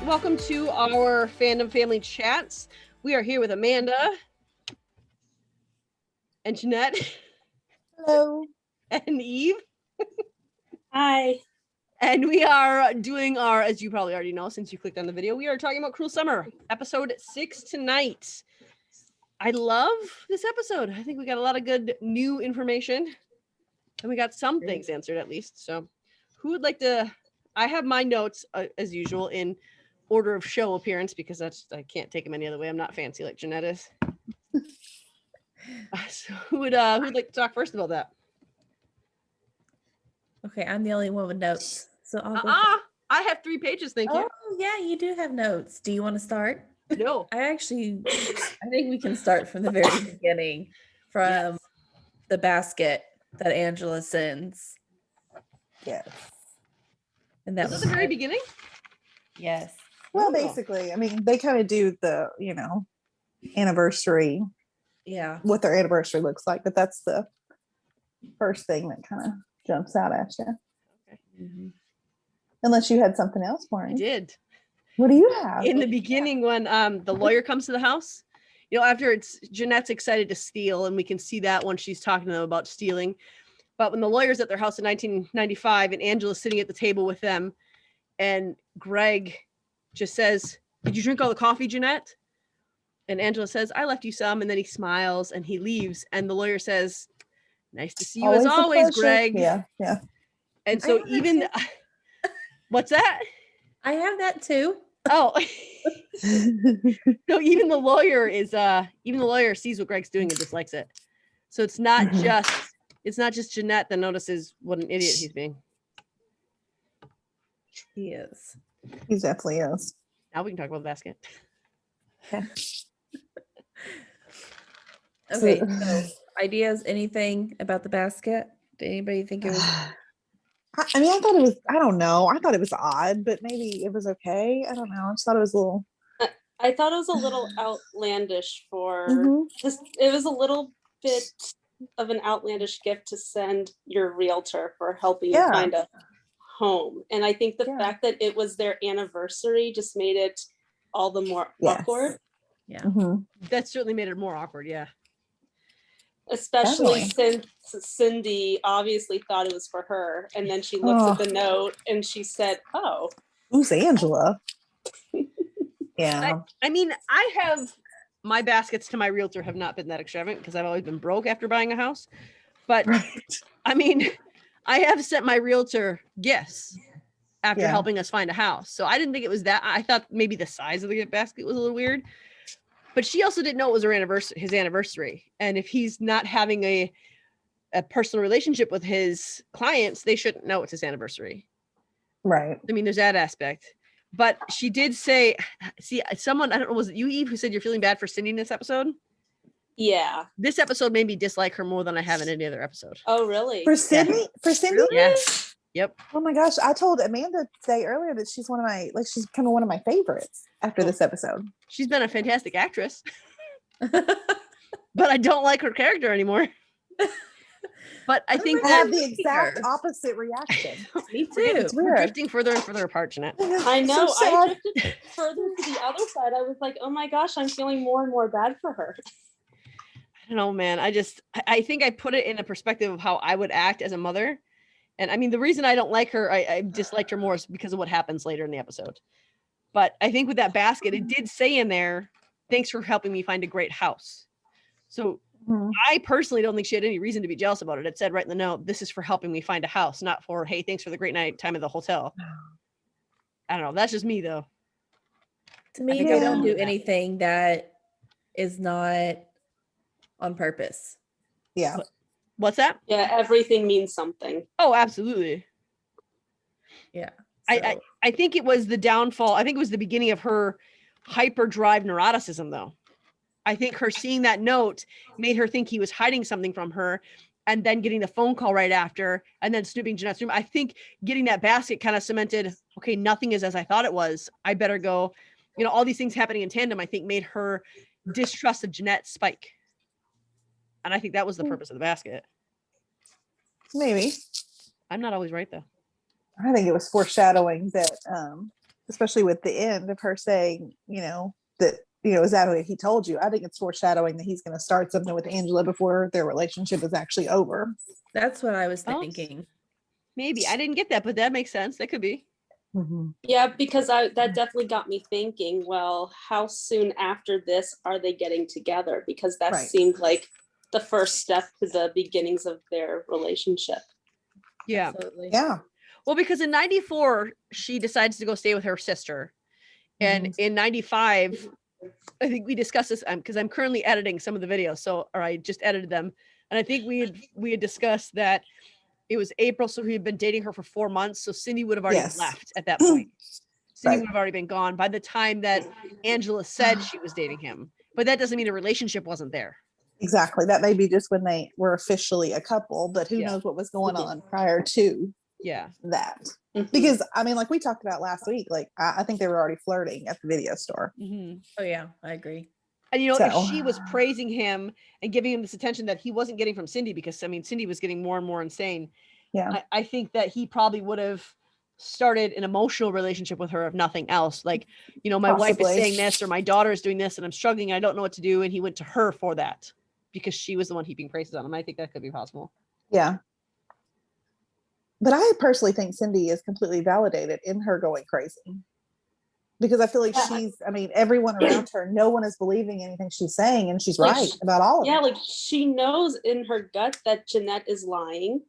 Welcome to our Fandom Family Chats. We are here with Amanda and Jeanette. Hello. And Eve. Hi. And we are doing our, as you probably already know since you clicked on the video, we are talking about Cruel Summer, episode 6 tonight. I love this episode. I think we got a lot of good new information. And we got some things answered at least. So who would like to, I have my notes as usual in order of show appearance because I can't take them any other way. I'm not fancy like Jeanette is. So who'd like to talk first about that? Okay, I'm the only one with notes, so I'll go. I have 3 pages. Thank you. Oh yeah, you do have notes. Do you want to start? No. I think we can start from the very beginning, from the basket that Angela sends. Yes. And that Was was the very beginning? Yes. Well, Oh. basically, I mean, they kind of do the, anniversary, Yeah. what their anniversary looks like, but that's the first thing that kind of jumps out at you. Okay. Mm-hmm. Unless you had something else for I me. did. What do you have? In the beginning when the lawyer comes to the house, after Jeanette's excited to steal, and we can see that when she's talking to them about stealing. But when the lawyer's at their house in 1995 and Angela's sitting at the table with them, and Greg just says, "Did you drink all the coffee, Jeanette?" And Angela says, "I left you some." And then he smiles and he leaves. And the lawyer says, "Nice to see you as a always, pleasure. Greg." Yeah. And so even, what's that? I have that too. Oh, no, even the lawyer sees what Greg's doing and dislikes it. So it's not just Jeanette that notices what an idiot he's being. He is. He definitely is. Now we can talk about the basket. Okay, so ideas, anything about the basket? Did anybody think it was? I mean, I thought it was, I don't know. I thought it was odd, but maybe it was okay. I don't know. I just thought it was a little. I thought it was a little outlandish for this. It was a little bit of an outlandish gift to send your realtor for helping you find a home. And I think the fact that it was their anniversary just made it all the more awkward. Yeah. That certainly made it more awkward. Yeah. Especially since Cindy obviously thought it was for her. And then she looks at the note and she said, "Oh, who's Angela?" Yeah. I mean, I have my baskets to my realtor have not been that extravagant because I've always been broke after buying a house. But I mean, I have sent my realtor gifts after helping us find a house. So I didn't think it was that. I thought maybe the size of the gift basket was a little weird. But she also didn't know it was his anniversary. And if he's not having a personal relationship with his clients, they shouldn't know it's his anniversary. Right. I mean, there's that aspect. But she did say, someone, I don't know, was it you, Eve, who said you're feeling bad for Cindy in this episode? yeah." This episode made me dislike her more than I have in any other episode. Oh, really? For Cindy? Yeah. For Cindy? Yes. Yep. Oh my gosh. I told Amanda today earlier that she's she's becoming one of my favorites after this episode. She's been a fantastic actress. But I don't like her character anymore. But I think I have the exact opposite reaction. Me too. We're drifting further and further apart, Jeanette. I know. So I drifted further to the other side. I was like, oh my gosh, I'm feeling more and more bad for her. I don't know, man. I think I put it in a perspective of how I would act as a mother. And I mean, the reason I don't like her, I disliked her more is because of what happens later in the episode. But I think with that basket, it did say in there, "Thanks for helping me find a great house." So I personally don't think she had any reason to be jealous about it. It said right in the note, "This is for helping me find a house," not for, "Hey, thanks for the great night time at the hotel." I don't know. That's just me, though. To me, they don't do anything that is not on purpose. Yeah. What's that? Yeah, everything means something. Oh, absolutely. Yeah. So. I think it was the downfall. I think it was the beginning of her hyperdrive neuroticism, though. I think her seeing that note made her think he was hiding something from her, and then getting the phone call right after, and then snooping Jeanette's room. I think getting that basket kind of cemented, okay, nothing is as I thought it was. I better go. All these things happening in tandem, I think made her distrust of Jeanette spike. And I think that was the purpose of the basket. Maybe. I'm not always right, though. I think it was foreshadowing that especially with the end of her saying, that, is that what he told you? I think it's foreshadowing that he's going to start something with Angela before their relationship is actually over. That's what I was Oh. thinking. Maybe I didn't get that, but that makes sense. That could be. Yeah, because that definitely got me thinking, well, how soon after this are they getting together? Because that Right. seemed like the first step to the beginnings of their relationship. Yeah. Absolutely. Yeah. Well, because in 94, she decides to go stay with her sister. And in 95, I think we discussed this because I'm currently editing some of the videos. Or I just edited them. And I think we had discussed that it was April. So he had been dating her for 4 months. So Cindy would have already Yes. left at that point. Cindy Right. would have already been gone by the time that Angela said she was dating him. But that doesn't mean a relationship wasn't there. Exactly. That may be just when they were officially a couple, but who Yeah. knows what was going on prior to that. Because like we talked about last week, like I think they were already flirting at the video store. Oh yeah, I agree. And if she was praising him and giving him this attention that he wasn't getting from Cindy, because Cindy was getting more and more insane. Yeah. I think that he probably would have started an emotional relationship with her, if nothing else. Like, my wife is saying this, or my daughter is doing this, and I'm struggling. I don't know what to do. And he went to her for that because she was the one heaping praises on him. I think that could be possible. Yeah. But I personally think Cindy is completely validated in her going crazy. Because I feel like everyone around her, no one is believing anything she's saying, and she's right about all of it. Yeah, like she knows in her gut that Jeanette is lying,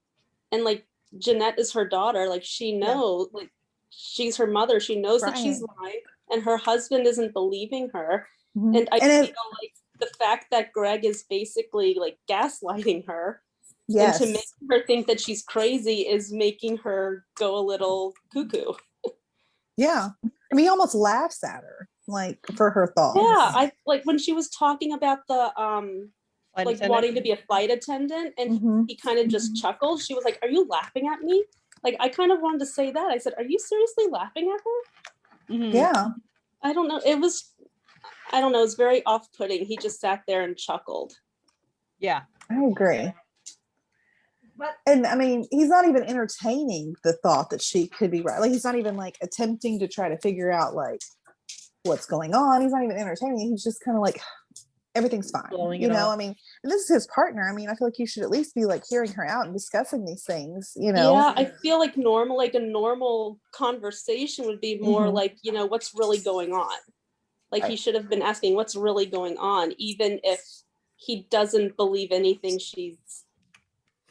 and like Jeanette is her daughter. Like she knows, like she's her mother. She knows that she's lying, and her husband isn't believing her. And I feel like the fact that Greg is basically like gaslighting her, and to make her think that she's crazy is making her go a little cuckoo. Yeah. He almost laughs at her, like, for her thoughts. Yeah, I like when she was talking about the wanting to be a flight attendant, and he kind of just chuckled. She was like, "Are you laughing at me?" Like, I kind of wanted to say that. I said, "Are you seriously laughing at her?" Yeah. I don't know. It was very off-putting. He just sat there and chuckled. Yeah, I agree. And he's not even entertaining the thought that she could be right. Like, he's not even like attempting to try to figure out like what's going on. He's not even entertaining. He's just kind of like, everything's fine. And this is his partner. I feel like you should at least be like hearing her out and discussing these things, Yeah, I feel like a normal conversation would be more like, what's really going on? Like he should have been asking what's really going on, even if he doesn't believe anything she's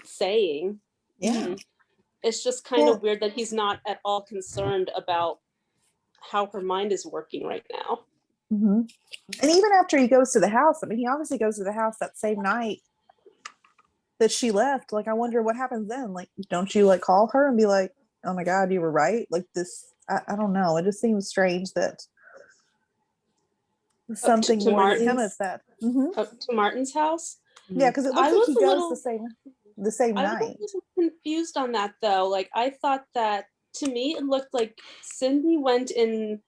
saying. It's just kind of weird that he's not at all concerned about how her mind is working right now. And even after he goes to the house, he obviously goes to the house that same night that she left. Like, I wonder what happens then. Like, don't you like call her and be like, "Oh my God, you were right"? Like this, I don't know. It just seems strange that something to more come of that. To Martin's house. Yeah, because it looks like he goes the same night. I was confused on that though. Like, I thought that, to me it looked like Cindy went in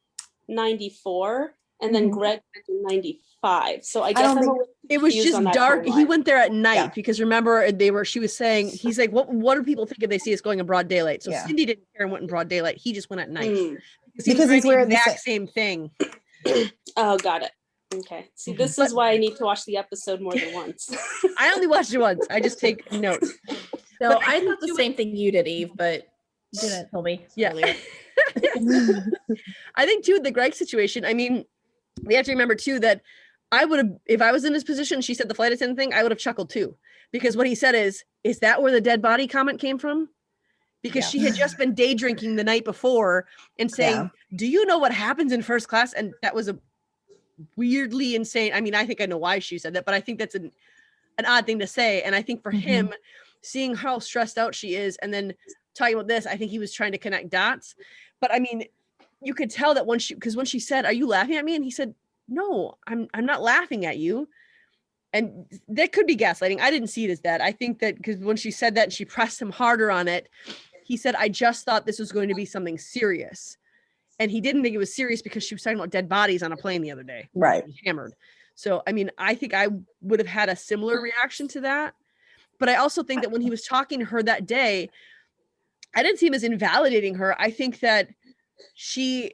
94 and then Greg went in 95. So I guess it was just dark. He went there at night because remember she was saying, he's like, what do people think if they see us going in broad daylight? So Cindy didn't care and went in broad daylight. He just went at night because he's wearing the exact same thing. Oh, got it. Okay. See, this is why I need to watch the episode more than once. I only watched it once. I just take notes. No, I thought the same thing you did, Eve, but you didn't tell me earlier. I think too, the Greg situation, we have to remember too that I would have, if I was in his position, she said the flight attendant thing, I would have chuckled too. Because what he said is that where the dead body comment came from? Because she had just been day drinking the night before and saying, do you know what happens in first class? And that was a weirdly insane. I think I know why she said that, but I think that's an odd thing to say. And I think for him, seeing how stressed out she is and then talking about this, I think he was trying to connect dots. But you could tell that when she said, "Are you laughing at me?" and he said, "No, I'm not laughing at you." And that could be gaslighting. I didn't see it as that. I think that because when she said that and she pressed him harder on it, he said, "I just thought this was going to be something serious." And he didn't think it was serious because she was talking about dead bodies on a plane the other day. Right. He was hammered. So, I think I would have had a similar reaction to that. But I also think that when he was talking to her that day, I didn't see him as invalidating her. I think that she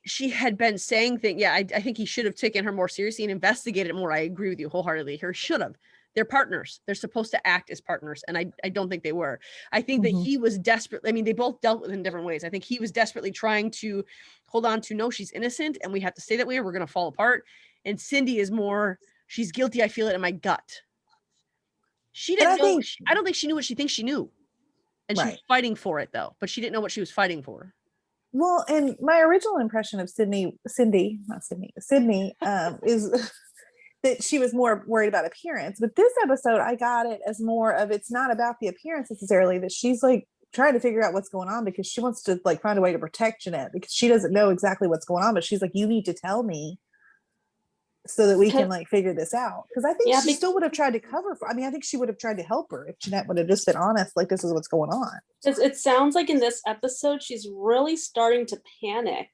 she had been saying things. Yeah, I think he should have taken her more seriously and investigated it more. I agree with you wholeheartedly. He should have. They're partners. They're supposed to act as partners. And I don't think they were. I think that he was desperate. I mean, they both dealt with it in different ways. I think he was desperately trying to hold on to, no, she's innocent and we have to stay that way or we're going to fall apart. And Cindy is more, she's guilty. I feel it in my gut. She didn't know. I don't think she knew what she thinks she knew. And she was fighting for it though, but she didn't know what she was fighting for. Well, and my original impression of Sydney is that she was more worried about appearance. But this episode, I got it as more of, it's not about the appearance necessarily, that she's like trying to figure out what's going on because she wants to like find a way to protect Jeanette because she doesn't know exactly what's going on. But she's like, you need to tell me so that we can like figure this out. Because I think she still would have tried to cover for, I mean, I think she would have tried to help her if Jeanette would have just been honest, like this is what's going on. It sounds like in this episode, she's really starting to panic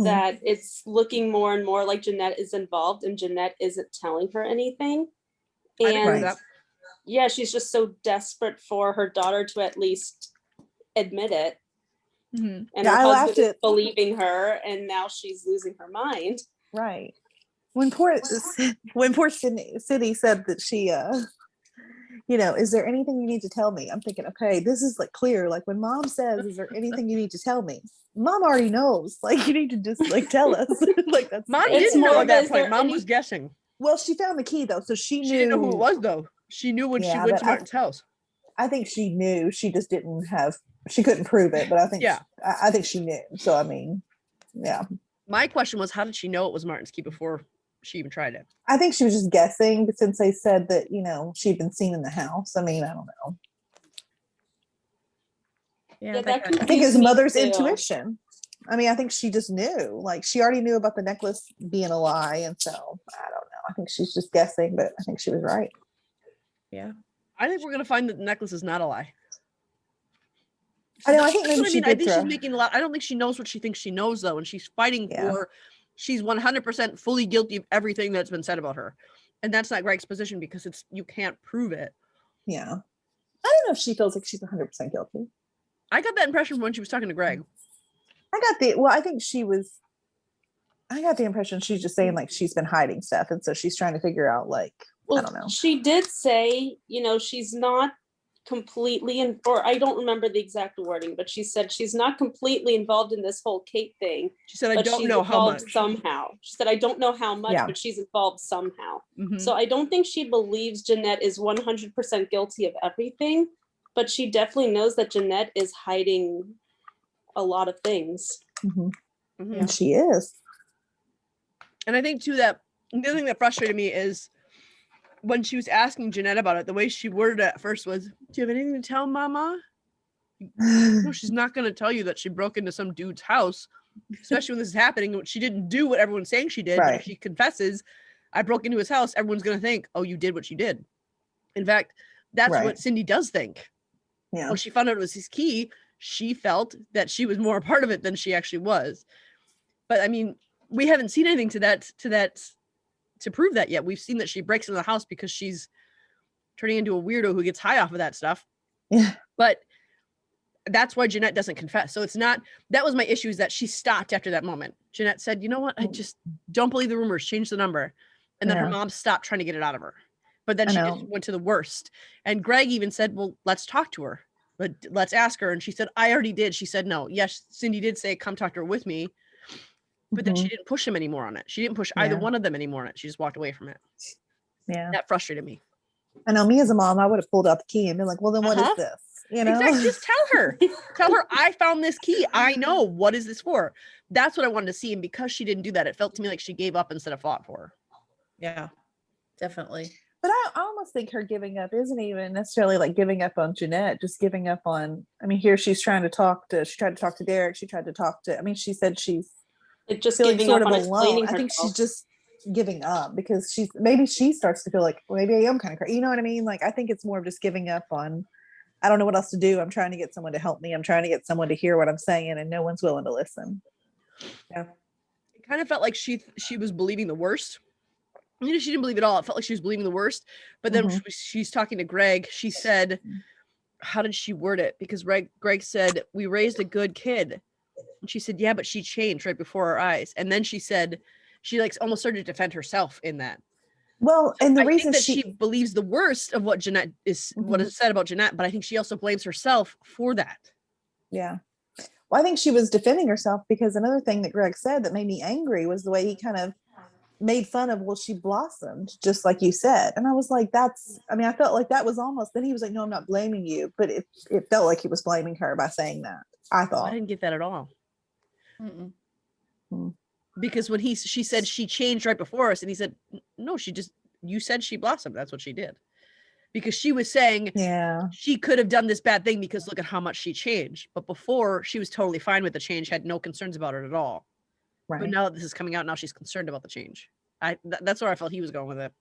that it's looking more and more like Jeanette is involved and Jeanette isn't telling her anything. And yeah, she's just so desperate for her daughter to at least admit it. And her husband is believing her, and now she's losing her mind. Right. When poor Sydney said that she is there anything you need to tell me? I'm thinking, okay, this is like clear. Like when mom says, is there anything you need to tell me? Mom already knows. Like you need to just like tell us. Like that's mom didn't know at that point. Mom was guessing. Well, she found the key though, so she knew. She didn't know who it was though. She knew when she went to Martin's house. I think she knew. She just didn't have. She couldn't prove it, but I think. Yeah. I think she knew. So I mean, yeah. My question was, how did she know it was Martin's key before she even tried it? I think she was just guessing, but since they said that, she'd been seen in the house. I mean, I don't know. Yeah, I think his mother's intuition. I mean, I think she just knew. Like she already knew about the necklace being a lie, and so I don't know. I think she's just guessing, but I think she was right. Yeah, I think we're gonna find that the necklace is not a lie. I know. I think maybe I think she's making a lot. I don't think she knows what she thinks she knows though, and she's fighting for. She's 100% fully guilty of everything that's been said about her, and that's not Greg's position because you can't prove it. Yeah, I don't know if she feels like she's 100% guilty. I got that impression when she was talking to Greg. I got the impression she's just saying like she's been hiding stuff, and so she's trying to figure out like I don't know. She did say, she's not completely or I don't remember the exact wording, but she said she's not completely involved in this whole Kate thing. She said, I don't know how much. Somehow. She said, I don't know how much, but she's involved somehow. So I don't think she believes Jeanette is 100% guilty of everything, but she definitely knows that Jeanette is hiding a lot of things. And she is. And I think too that the other thing that frustrated me is when she was asking Jeanette about it, the way she worded it at first was, do you have anything to tell Mama? No, she's not going to tell you that she broke into some dude's house, especially when this is happening. She didn't do what everyone's saying she did. Right. But if she confesses, I broke into his house, everyone's going to think, oh, you did what you did. In fact, that's what Cindy does think. Yeah. When she found out it was his key, she felt that she was more a part of it than she actually was. But I mean, we haven't seen anything to prove that yet. We've seen that she breaks into the house because she's turning into a weirdo who gets high off of that stuff. Yeah. But that's why Jeanette doesn't confess. So it's not, that was my issue, is that she stopped after that moment. Jeanette said, you know what? I just don't believe the rumors, change the number. And then her mom stopped trying to get it out of her. But then she just went to the worst. And Greg even said, well, let's talk to her. But let's ask her. And she said, I already did. She said, no. Yes, Cindy did say, come talk to her with me. But then she didn't push him anymore on it. She didn't push either one of them anymore on it. She just walked away from it. Yeah. That frustrated me. I know, me as a mom, I would have pulled out the key and been like, well, then what is this? Exactly. Just tell her. Tell her, I found this key. I know. What is this for? That's what I wanted to see. And because she didn't do that, it felt to me like she gave up instead of fought for her. Yeah, definitely. But I almost think her giving up isn't even necessarily like giving up on Jeanette, just giving up on, I mean, here she's trying to talk to, she tried to talk to Derek. She tried to talk to, I mean, she said she's like just feeling giving sort up of on alone. I think she's just giving up because maybe she starts to feel like, well, maybe I am kind of crazy. You know what I mean? Like, I think it's more of just giving up on, I don't know what else to do. I'm trying to get someone to help me. I'm trying to get someone to hear what I'm saying, and no one's willing to listen. Yeah. It kind of felt like she was believing the worst. You know, she didn't believe it all. It felt like she was believing the worst. But then when she's talking to Greg, she said, how did she word it? Because Greg said, we raised a good kid. And she said, yeah, but she changed right before our eyes. And then she said, she like almost started to defend herself in that. Well, and the I reason think that she believes the worst of what Jeanette is, what is said about Jeanette, but I think she also blames herself for that. Yeah. Well, I think she was defending herself because another thing that Greg said that made me angry was the way he kind of made fun of, well, she blossomed, just like you said. And I was like, I felt like that was almost, then he was like, no, I'm not blaming you. But it felt like he was blaming her by saying that. I thought. I didn't get that at all. Mm. Because when she said she changed right before us, and he said, no, you said she blossomed. That's what she did. Because she was saying, she could have done this bad thing because look at how much she changed. But before, she was totally fine with the change, had no concerns about it at all. Right. But now that this is coming out, now she's concerned about the change. That's where I felt he was going with it.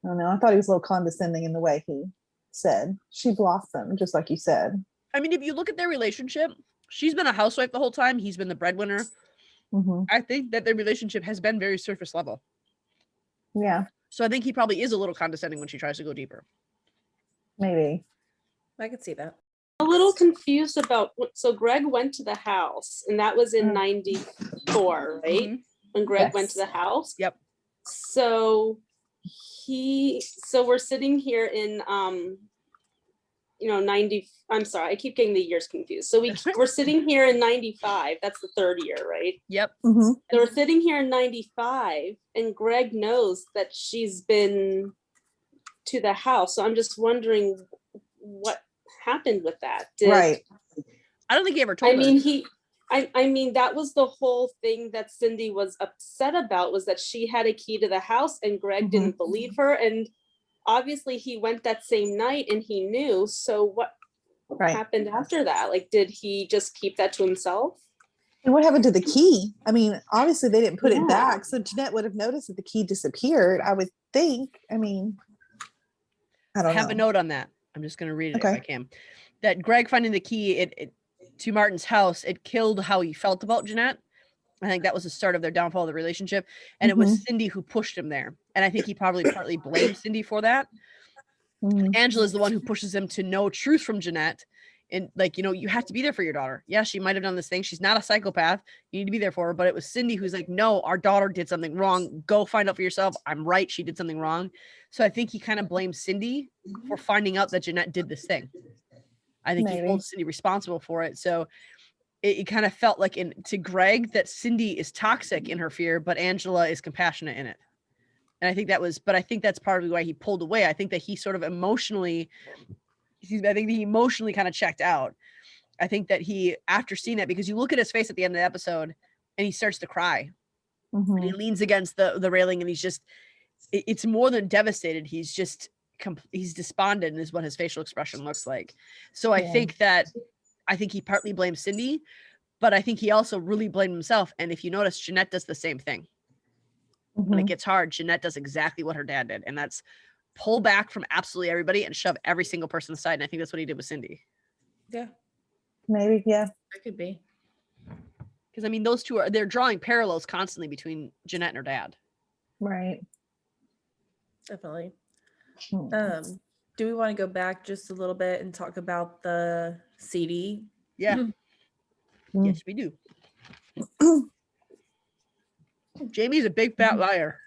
I don't know. I thought he was a little condescending in the way he said she blossomed, just like you said. I mean, if you look at their relationship, she's been a housewife the whole time. He's been the breadwinner. I think that their relationship has been very surface level. Yeah. So I think he probably is a little condescending when she tries to go deeper. Maybe. I could see that. A little confused about so Greg went to the house, and that was in 94, right? When Greg went to the house. Yep. So we're sitting here in 90. I'm sorry, I keep getting the years confused. So we're sitting here in 95. That's the third year, right? Yep. So we're sitting here in 95, and Greg knows that she's been to the house. So I'm just wondering what happened with that. Right. I don't think he ever told her. I mean, that was the whole thing that Cindy was upset about, was that she had a key to the house and Greg didn't believe her. And obviously he went that same night and he knew. So what happened after that? Like, did he just keep that to himself? And what happened to the key? I mean, obviously they didn't put it back. So Jeanette would have noticed that the key disappeared, I would think. I mean, I don't know. I have a note on that. I'm just going to read it if I can. That Greg finding the key to Martin's house, it killed how he felt about Jeanette. I think that was the start of their downfall of the relationship. And it was Cindy who pushed him there. And I think he probably partly blamed Cindy for that. Angela is the one who pushes him to know truth from Jeanette. And like, you have to be there for your daughter. Yeah, she might have done this thing. She's not a psychopath. You need to be there for her. But it was Cindy who's like, no, our daughter did something wrong. Go find out for yourself. I'm right. She did something wrong. So I think he kind of blames Cindy for finding out that Jeanette did this thing. I think he holds Cindy responsible for it. So it kind of felt like to Greg that Cindy is toxic in her fear, but Angela is compassionate in it. And I think that's partly why he pulled away. I think that he sort of emotionally kind of checked out. I think that after seeing that, because you look at his face at the end of the episode and he starts to cry and he leans against the railing and it's more than devastated. He's despondent is what his facial expression looks like. So I think he partly blames Cindy, but I think he also really blamed himself. And if you notice, Jeanette does the same thing. When it gets hard, Jeanette does exactly what her dad did. And that's pull back from absolutely everybody and shove every single person aside. And I think that's what he did with Cindy. Yeah. Maybe, yeah. It could be. Because I mean, those two they're drawing parallels constantly between Jeanette and her dad. Right. Definitely. Do we want to go back just a little bit and talk about the CD? Yeah. Yes, we do. Jamie's a big fat liar.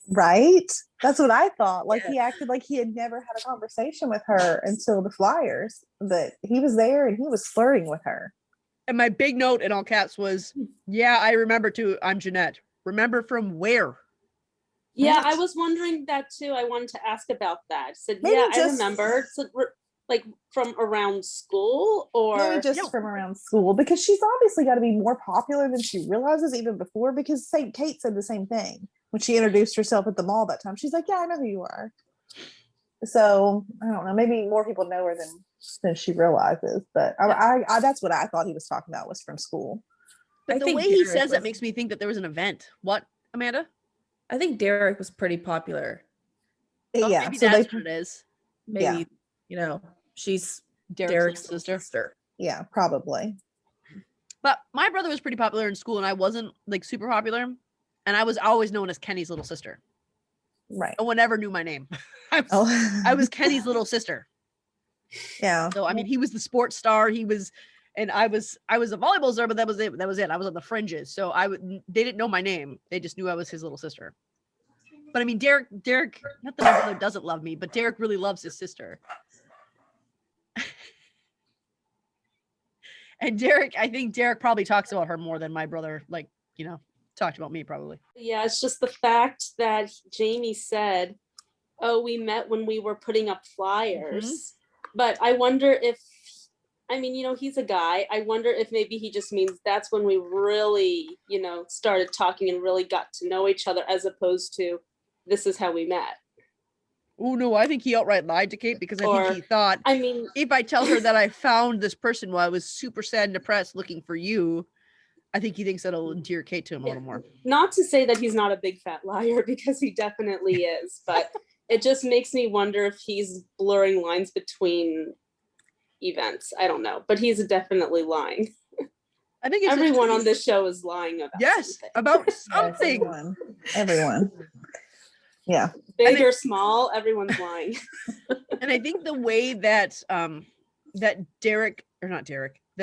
Right? That's what I thought. Like he acted like he had never had a conversation with her until the flyers, but he was there and he was flirting with her. And my big note in all caps was, yeah, I remember too. I'm Jeanette. Remember from where? Yeah, I was wondering that too. I wanted to ask about that. I said, I remember. So, like from around school, or maybe just from around school, because she's obviously got to be more popular than she realizes even before, because St. Kate said the same thing when she introduced herself at the mall that time. She's like, yeah, I know who you are. So I don't know, maybe more people know her than she realizes, but I that's what I thought he was talking about, was from school. But the way he says that makes me think that there was an event. What, Amanda? I think Derek was pretty popular. Yeah, maybe so that's what it is. Maybe, she's Derek's sister. Yeah, probably. But my brother was pretty popular in school, and I wasn't like super popular, and I was always known as Kenny's little sister. Right. No one ever knew my name. I was Kenny's little sister. Yeah. So I mean, he was the sports star. He was and I was a volleyball star, but that was it. That was it. I was on the fringes, so they didn't know my name. They just knew I was his little sister. But I mean, Derek, not that my brother doesn't love me, but Derek really loves his sister. And I think Derek probably talks about her more than my brother, like, talked about me probably. Yeah, it's just the fact that Jamie said, oh, we met when we were putting up flyers. But I wonder if, he's a guy. I wonder if maybe he just means that's when we really, started talking and really got to know each other, as opposed to this is how we met. Oh, no, I think he outright lied to Kate, because I think he thought, if I tell her that I found this person while I was super sad and depressed looking for you, I think he thinks that'll endear Kate to him a little more. Not to say that he's not a big fat liar, because he definitely is, but it just makes me wonder if he's blurring lines between events. I don't know, but he's definitely lying. I think everyone on this show is lying about something. About something. Everyone. Yeah. Big or small, everyone's lying. And I think the way that that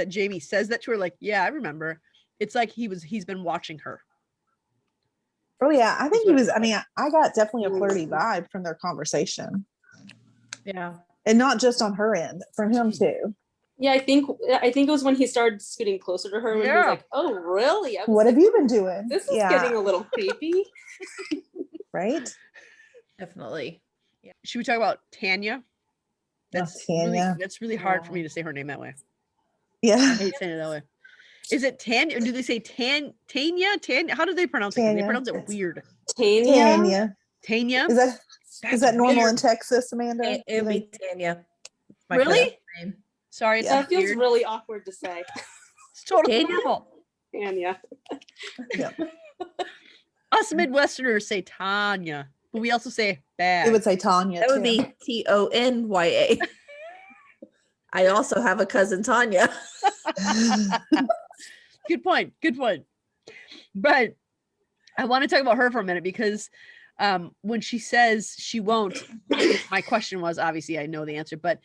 Jamie says that to her, like, yeah, I remember. It's like he's been watching her. Oh yeah, I think he was. I mean, I got definitely a flirty vibe from their conversation. Yeah, and not just on her end, from him too. Yeah, I think it was when he started scooting closer to her when he was like, "Oh, really? What have you been doing? This is getting a little creepy." Right? Definitely. Yeah. Should we talk about Tanya? Tanya. That's really hard for me to say her name that way. Yeah. I hate saying it that way. Is it Tanya, or do they say Tanya? How do they pronounce it? They pronounce it weird. Tanya. Is that normal in Texas, Amanda? It'll be Tanya. Really? Sorry, that feels really awkward to say. It's totally normal. Tanya. Yeah. Us Midwesterners say Tanya, but we also say bad. It would say Tanya. That would be Tanya. I also have a cousin Tanya. Good point. But I want to talk about her for a minute, because when she says she won't, my question was, obviously I know the answer, but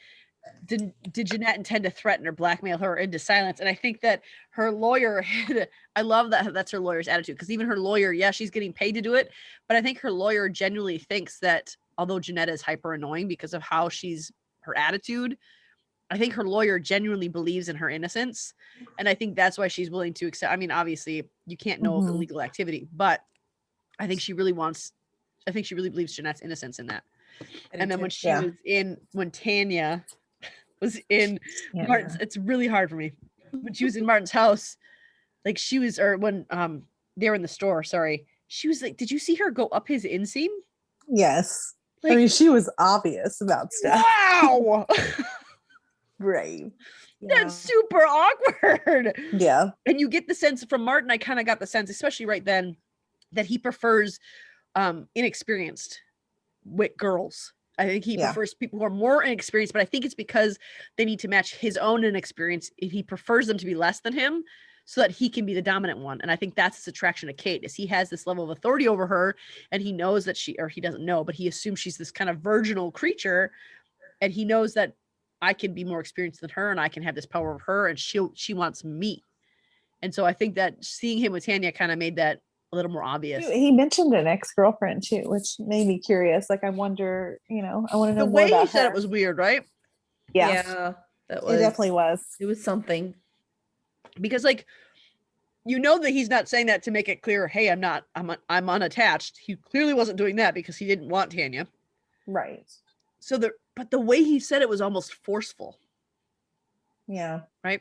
did Jeanette intend to threaten or blackmail her into silence? And I think that her lawyer I love that that's her lawyer's attitude, because even her lawyer, she's getting paid to do it, but I think her lawyer genuinely thinks that although Jeanette is hyper annoying because of how her attitude, I think her lawyer genuinely believes in her innocence. And I think that's why she's willing to accept. I mean, obviously you can't know the legal activity, but I think she really believes Jeanette's innocence in that. And then when Tanya was in Martin's, it's really hard for me. When she was in Martin's house, like when they were in the store, she was like, did you see her go up his inseam? Yes. Like, I mean, she was obvious about stuff. Wow. Brave. That's super awkward. Yeah. And you get the sense from Martin, I kind of got the sense, especially right then, that he prefers inexperienced girls. I think he prefers people who are more inexperienced, but I think it's because they need to match his own inexperience. He prefers them to be less than him so that he can be the dominant one. And I think that's his attraction to Kate, is he has this level of authority over her, and he knows that he doesn't know, but he assumes she's this kind of virginal creature, and he knows that I can be more experienced than her and I can have this power over her, and she wants me. And so I think that seeing him with Tanya kind of made that a little more obvious. He mentioned an ex-girlfriend too, which made me curious. Like, I wonder, I want to know the more way about he said her. it was weird, right? Yeah, that was. It definitely was. It was something. Because that he's not saying that to make it clear, hey, I'm unattached. He clearly wasn't doing that because he didn't want Tanya. Right. So but the way he said it was almost forceful. Yeah. Right?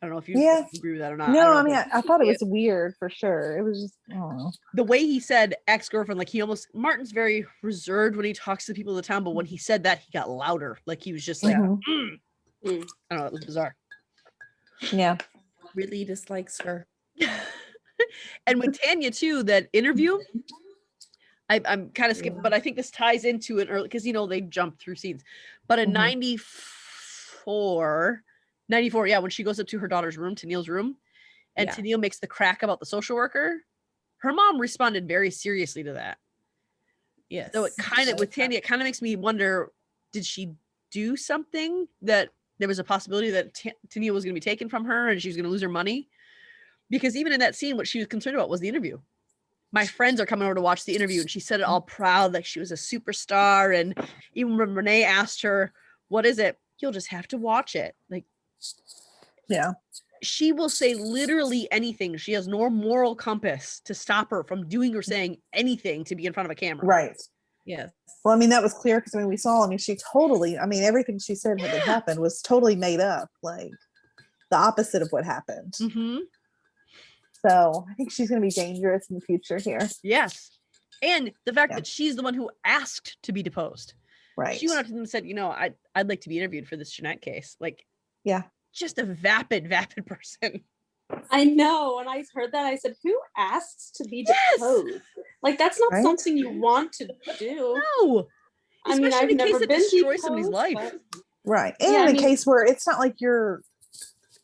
I don't know if you agree with that or not. No, I mean, I thought it was weird for sure. It was just, I don't know. The way he said ex-girlfriend, like Martin's very reserved when he talks to people in the town, but when he said that, he got louder. Like he was just like, I don't know, it was bizarre. Yeah. Really dislikes her. And with Tanya too, that interview, I'm kind of skipping, but I think this ties into an early, because they jump through scenes. But in 94, when she goes up to her daughter's room, Tennille's room, and Tennille makes the crack about the social worker, her mom responded very seriously to that. Yes. So it kind of, with Tanya, it kind of makes me wonder, did she do something that there was a possibility that Tennille was going to be taken from her and she was going to lose her money. Because even in that scene, what she was concerned about was the interview. My friends are coming over to watch the interview, and she said it all proud, like she was a superstar. And even when Renee asked her, what is it? You'll just have to watch it. Like, Yeah. She will say literally anything. She has no moral compass to stop her from doing or saying anything to be in front of a camera. Right. Yes. Well, I mean, that was clear because we saw, she totally, everything she said that had happened was totally made up, like the opposite of what happened. Mm-hmm. So I think she's going to be dangerous in the future here. Yes. And the fact that she's the one who asked to be deposed. Right. She went up to them and said, I'd like to be interviewed for this Jeanette case. Like, yeah. Just a vapid person. I know. When I heard that, I said, who asks to be deposed? Like, that's not something you want to do. No. Especially I've in a case never that been destroys somebody's life. Right. And in a case where it's not like you're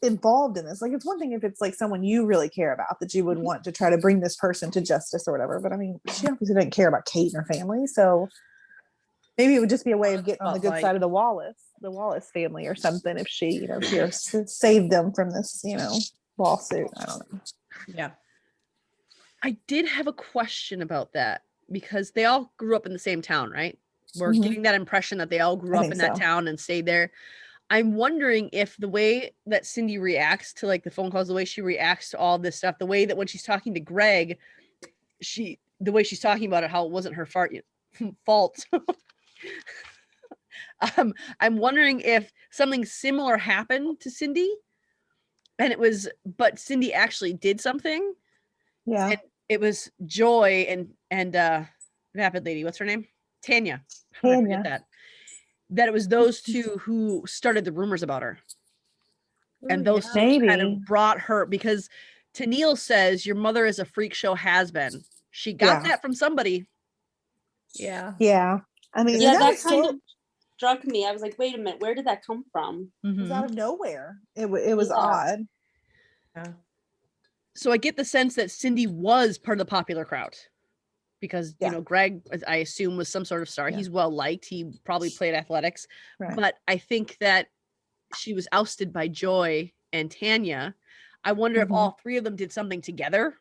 involved in this. Like, it's one thing if it's like someone you really care about that you would want to try to bring this person to justice or whatever. But she obviously doesn't care about Kate and her family. So maybe it would just be a way of getting on the good side of the Wallace family or something if she, here saved them from this, lawsuit. I don't know. Yeah. I did have a question about that because they all grew up in the same town, right? We're getting that impression that they all grew up in that town and stayed there. I'm wondering if the way that Cindy reacts to like the phone calls, the way she reacts to all this stuff, the way that when she's talking to Greg, the way she's talking about it, how it wasn't her fault. I'm wondering if something similar happened to Cindy but Cindy actually did something. Yeah. And it was Joy and Vapid Lady. What's her name? Tanya. I forget that it was those two who started the rumors about her. And those two kind of brought her, because Tennille says your mother is a freak show has-been. She got that from somebody. Yeah. Yeah. That kind of struck me. I was like, wait a minute, where did that come from? It was out of nowhere. It was odd. Yeah. So I get the sense that Cindy was part of the popular crowd. Because, Greg, I assume, was some sort of star. Yeah. He's well-liked. He probably played athletics. Right. But I think that she was ousted by Joy and Tanya. I wonder if all three of them did something together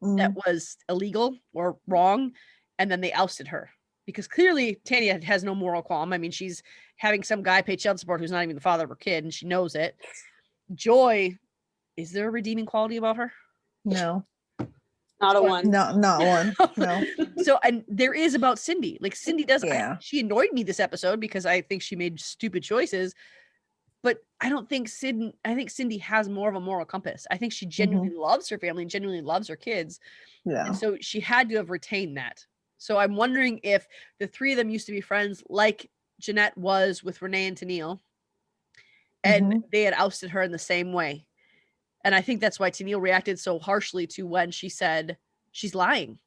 that was illegal or wrong, and then they ousted her. Because clearly Tanya has no moral qualm. She's having some guy pay child support who's not even the father of her kid, and she knows it. Joy, is there a redeeming quality about her? No. Not a one. No, not one. No. So, and there is about Cindy. Like, Cindy does. She annoyed me this episode because I think she made stupid choices. But I think Cindy has more of a moral compass. I think she genuinely loves her family and genuinely loves her kids. Yeah. And so she had to have retained that. So I'm wondering if the three of them used to be friends, like Jeanette was with Renee and Tennille, and they had ousted her in the same way. And I think that's why Tennille reacted so harshly to when she said she's lying.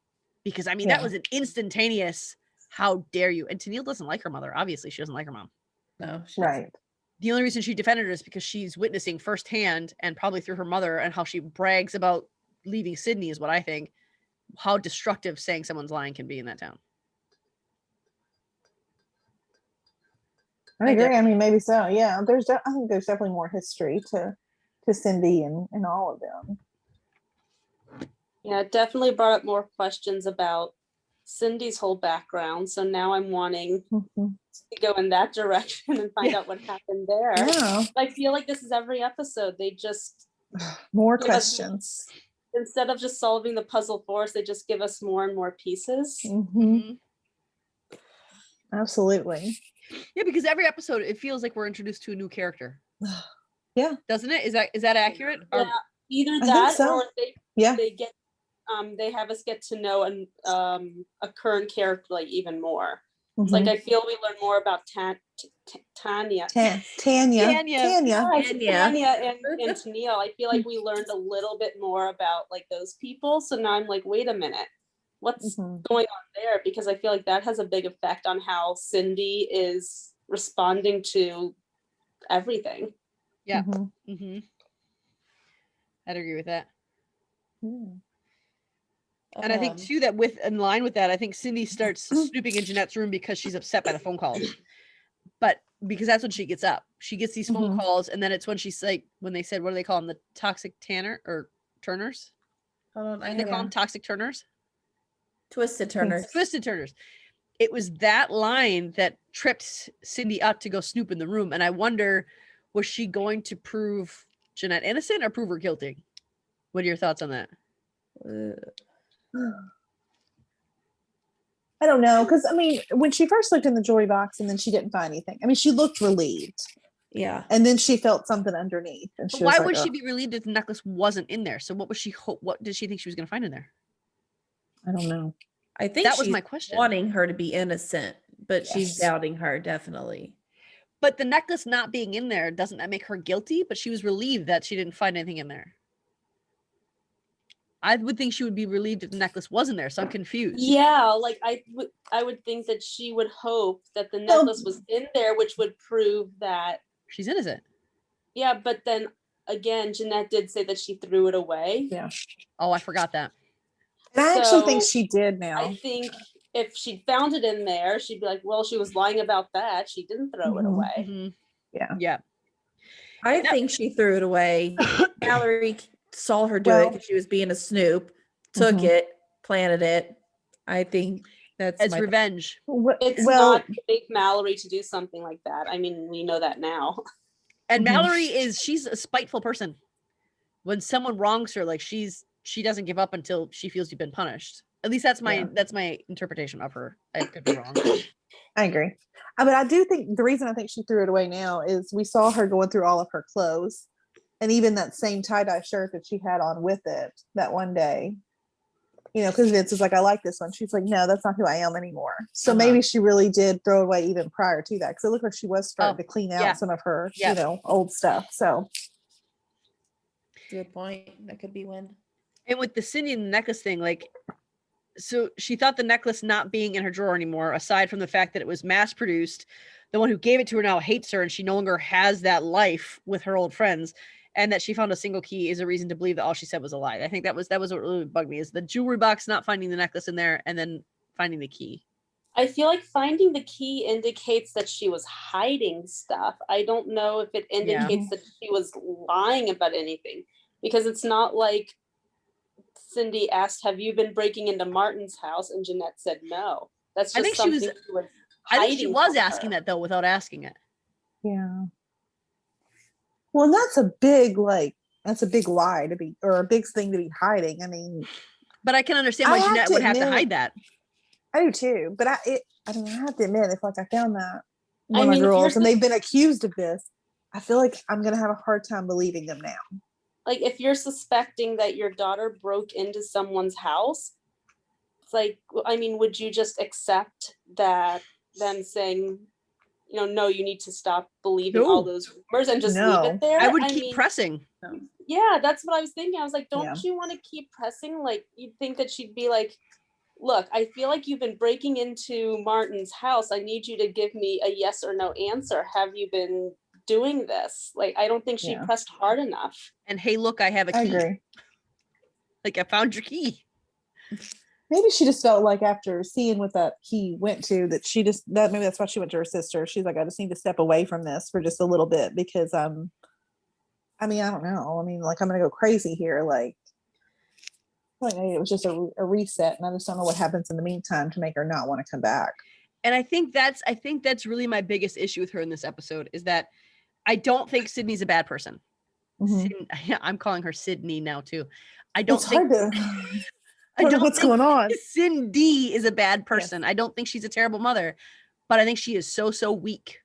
Because, that was an instantaneous, how dare you? And Tennille doesn't like her mother. Obviously, she doesn't like her mom. No. Right. The only reason she defended her is because she's witnessing firsthand, and probably through her mother, and how she brags about leaving Sydney is what I think, how destructive saying someone's lying can be in that town. I agree. Maybe so. Yeah. I think there's definitely more history to Cindy and all of them. Yeah, it definitely brought up more questions about Cindy's whole background. So now I'm wanting to go in that direction and find out what happened there. Yeah. I feel like this is every episode. They just more questions. Instead of just solving the puzzle for us, they just give us more and more pieces. Absolutely. Yeah, because every episode it feels like we're introduced to a new character. Yeah. Doesn't it? Is that accurate? Yeah, either that or they get they have us get to know a current character like even more. It's like I feel we learn more about Tanya and Tennille. I feel like we learned a little bit more about like those people. So now I'm like, wait a minute, what's going on there? Because I feel like that has a big effect on how Cindy is responding to everything. Yeah. I'd agree with that. And I think too that in line with that, I think Cindy starts snooping in Jeanette's room because she's upset by the phone calls. But because that's when she gets up. She gets these phone calls, and then it's when she's like, when they said, what do they call them? The toxic Tanner or Turners? Hold on, What do they call them? Toxic Turners? Twisted Turners. Twisted Turners. It was that line that tripped Cindy up to go snoop in the room. And I wonder, was she going to prove Jeanette innocent or prove her guilty? What are your thoughts on that? I don't know, because I mean, when she first looked in the jewelry box and then she didn't find anything, I mean, she looked relieved. Yeah. And then she felt something underneath. And she Why was would like, she be relieved if the necklace wasn't in there? So what was she what did she think she was going to find in there? I don't know. I think that was my question. Wanting her to be innocent, but she's Yes. doubting her, definitely. But the necklace not being in there, doesn't that make her guilty? But she was relieved that she didn't find anything in there. I would think she would be relieved if the necklace wasn't there. So I'm confused. Yeah, like I would think that she would hope that the necklace was in there, which would prove that she's innocent. Yeah, but then again, Jeanette did say that she threw it away. Yeah. Oh, I forgot that. And I actually think she did now. I think if she found it in there, she'd be like, well, she was lying about that. She didn't throw it away. Yeah. Yeah. I think she threw it away. Mallory saw her do it because she was being a snoop, took it, planted it. I think that's as revenge. It's not to make Mallory to do something like that. I mean, we know that now. And Mallory she's a spiteful person. When someone wrongs her, like she doesn't give up until she feels you've been punished. At least that's my interpretation of her. I could be wrong. I agree. But I do think the reason I think she threw it away now is we saw her going through all of her clothes, and even that same tie-dye shirt that she had on with it that one day. You know, because Vince is like, I like this one. She's like, no, that's not who I am anymore. So maybe she really did throw it away even prior to that, because it looked like she was starting to clean out some of her, you know, old stuff. So good point. That could be when. And with the Cindy and the necklace thing, like, so she thought the necklace not being in her drawer anymore, aside from the fact that it was mass produced, the one who gave it to her now hates her and she no longer has that life with her old friends. And that she found a single key is a reason to believe that all she said was a lie. I think that was what really bugged me, is the jewelry box not finding the necklace in there and then finding the key. I feel like finding the key indicates that she was hiding stuff. I don't know if it indicates that she was lying about anything, because it's not like Cindy asked, have you been breaking into Martin's house? And Jeanette said no. That's just something she was hiding. I think she was asking that though without asking it. Yeah. Well, that's a big lie to be, or a big thing to be hiding. I mean, but I can understand why Jeanette would have to hide that. I do too. But I mean, I have to admit, if like I found that one of my girls and they've been accused of this, I feel like I'm gonna have a hard time believing them now. Like, if you're suspecting that your daughter broke into someone's house, it's like, I mean, would you just accept that them saying, you know, no, you need to stop believing all those rumors and just leave it there? I would keep pressing. Yeah, that's what I was thinking. I was like, don't you want to keep pressing? Like, you'd think that she'd be like, look, I feel like you've been breaking into Martin's house. I need you to give me a yes or no answer. Have you been doing this? Like, I don't think she pressed hard enough. And hey, look, I have a key. I agree. Like, I found your key. Maybe she just felt like after seeing what that key went to, that maybe that's why she went to her sister. She's like, I just need to step away from this for just a little bit, because I mean, I don't know. I mean, like, I'm gonna go crazy here. Like maybe it was just a reset, and I just don't know what happens in the meantime to make her not want to come back. And I think that's really my biggest issue with her in this episode, is that I don't think Sydney's a bad person. I'm calling her Sydney now too. I don't think I don't know what's going on. Cindy is a bad person. I don't think she's a terrible mother, but I think she is so weak,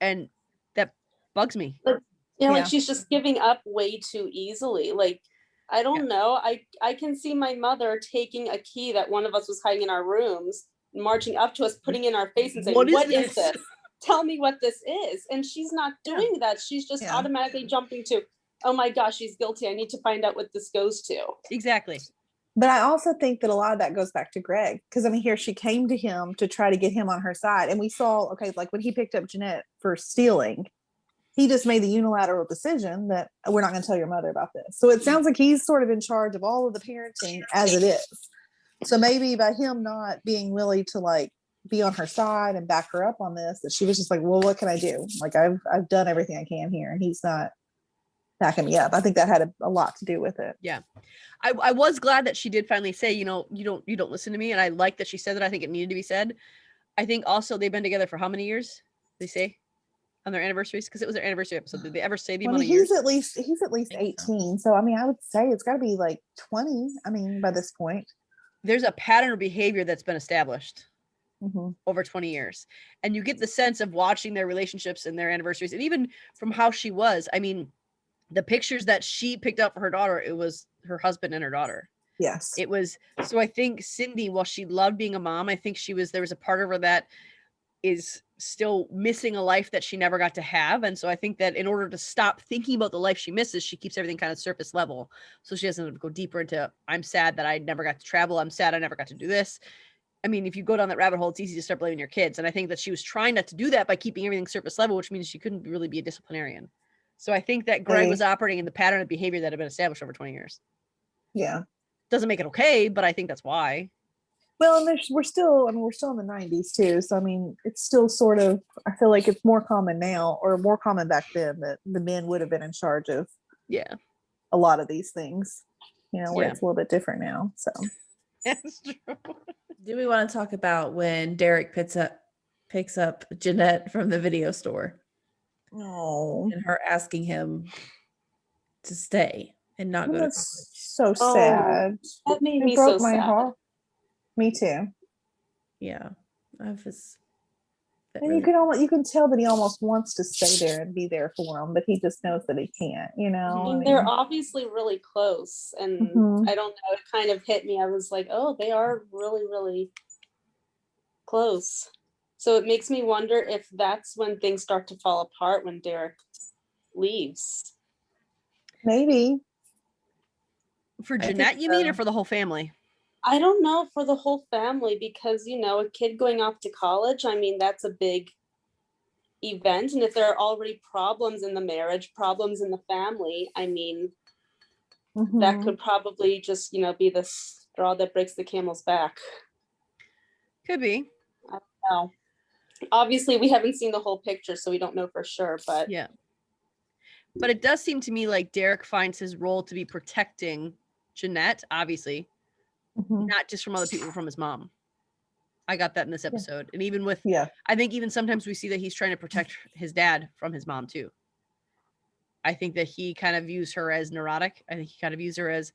and that bugs me. But, like, she's just giving up way too easily. Like, I don't know. I can see my mother taking a key that one of us was hiding in our rooms, marching up to us, putting in our face and saying, what is this? Tell me what this is. And she's not doing that. She's just automatically jumping to, oh my gosh, she's guilty. I need to find out what this goes to. Exactly. But I also think that a lot of that goes back to Greg, because I mean, here she came to him to try to get him on her side. And we saw, okay, like when he picked up Jeanette for stealing, he just made the unilateral decision that we're not going to tell your mother about this. So it sounds like he's sort of in charge of all of the parenting as it is. So maybe by him not being willing to like be on her side and back her up on this, that she was just like, well, what can I do? Like I've done everything I can here, and he's not backing me up. I think that had a lot to do with it. Yeah. I was glad that she did finally say, you don't listen to me. And I like that she said that. I think it needed to be said. I think also they've been together for how many years? They say on their anniversaries? Because it was their anniversary episode. Did they ever say the amount of years? He's at least 18. So I mean, I would say it's got to be like 20. I mean, by this point. There's a pattern of behavior that's been established over 20 years. And you get the sense of watching their relationships and their anniversaries. And even from how she was, I mean, the pictures that she picked up for her daughter, it was her husband and her daughter. Yes. It was. So I think Cindy, while she loved being a mom, I think there was a part of her that is still missing a life that she never got to have. And so I think that in order to stop thinking about the life she misses, she keeps everything kind of surface level. So she doesn't go deeper into, I'm sad that I never got to travel. I'm sad I never got to do this. I mean, if you go down that rabbit hole, it's easy to start blaming your kids. And I think that she was trying not to do that by keeping everything surface level, which means she couldn't really be a disciplinarian. So I think that Greg was operating in the pattern of behavior that had been established over 20 years. Yeah. Doesn't make it okay, but I think that's why. Well, and we're still in the 90s too. So, I mean, it's still sort of, I feel like it's more common now, or more common back then, that the men would have been in charge of a lot of these things, where it's a little bit different now. So that's true. Do we want to talk about when Derek picks up Jeanette from the video store? Oh, and her asking him to stay and not go to college. So sad. That made It me broke so my sad. heart. Me too. Yeah, And you can tell that he almost wants to stay there and be there for him, but he just knows that he can't. I mean, they're obviously really close, and I don't know. It kind of hit me. I was like, oh, they are really, really close. So it makes me wonder if that's when things start to fall apart, when Derek leaves. Maybe. For Jeanette, you mean, or for the whole family? I don't know, for the whole family, because, a kid going off to college, I mean, that's a big event. And if there are already problems in the marriage, problems in the family, I mean, that could probably just, be the straw that breaks the camel's back. Could be. I don't know. Obviously, we haven't seen the whole picture, so we don't know for sure, but yeah. But it does seem to me like Derek finds his role to be protecting Jeanette, obviously, not just from other people, from his mom. I got that in this episode. And even with, I think even sometimes we see that he's trying to protect his dad from his mom too. I think that he kind of views her as neurotic. I think he kind of views her as,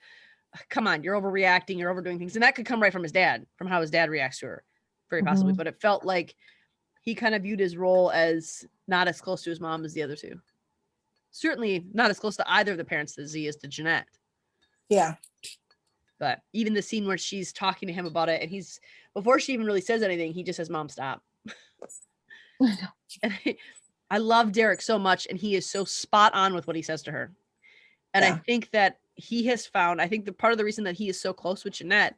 come on, you're overreacting, you're overdoing things. And that could come right from his dad, from how his dad reacts to her, very possibly. But it felt like he kind of viewed his role as not as close to his mom as the other two. Certainly not as close to either of the parents as he is to Jeanette. Yeah. But even the scene where she's talking to him about it, and before she even really says anything, he just says, Mom, stop. And I love Derek so much, and he is so spot on with what he says to her. And I think that he has found, I think the part of the reason that he is so close with Jeanette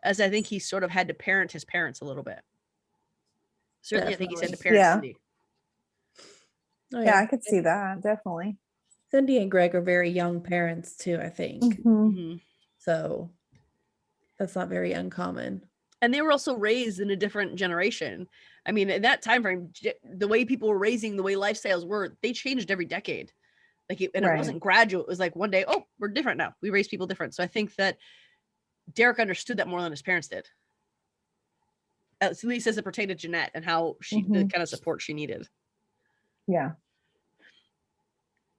is I think he sort of had to parent his parents a little bit. Certainly, I think he's had to parent Cindy. Oh, I could see that, definitely. Cindy and Greg are very young parents too, I think. So that's not very uncommon. And they were also raised in a different generation. I mean, in that time frame, the way people were raising, the way lifestyles were, they changed every decade. It wasn't gradual. It was like one day, oh, we're different now. We raise people different. So I think that Derek understood that more than his parents did. At least as it pertained to Jeanette and how the kind of support she needed. Yeah.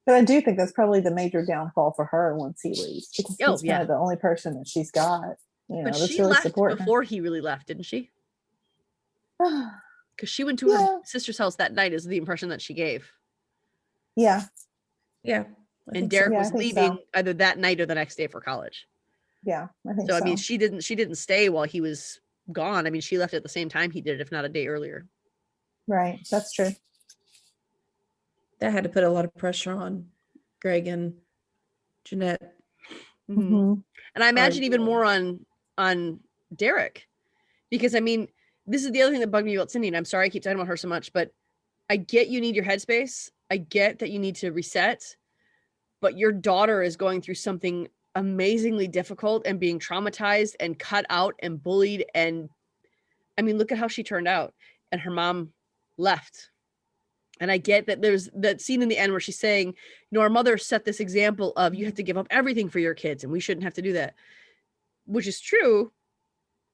But I do think that's probably the major downfall for her once he leaves. Because he's kind of the only person that she's got. But she really left before he really left, didn't she? Because she went to her sister's house that night is the impression that she gave. Yeah. Yeah. And Derek was leaving either that night or the next day for college. Yeah, I think so. I mean, she didn't stay while he was gone. I mean, she left at the same time he did, if not a day earlier. Right. That's true. That had to put a lot of pressure on Greg and Jeanette. And I imagine even more on Derek, because I mean, this is the other thing that bugged me about Cindy, and I'm sorry I keep talking about her so much, but I get you need your headspace. I get that you need to reset, but your daughter is going through something amazingly difficult and being traumatized and cut out and bullied and I mean, look at how she turned out, and her mom left. And I get that there's that scene in the end where she's saying, you know, our mother set this example of you have to give up everything for your kids and we shouldn't have to do that, which is true.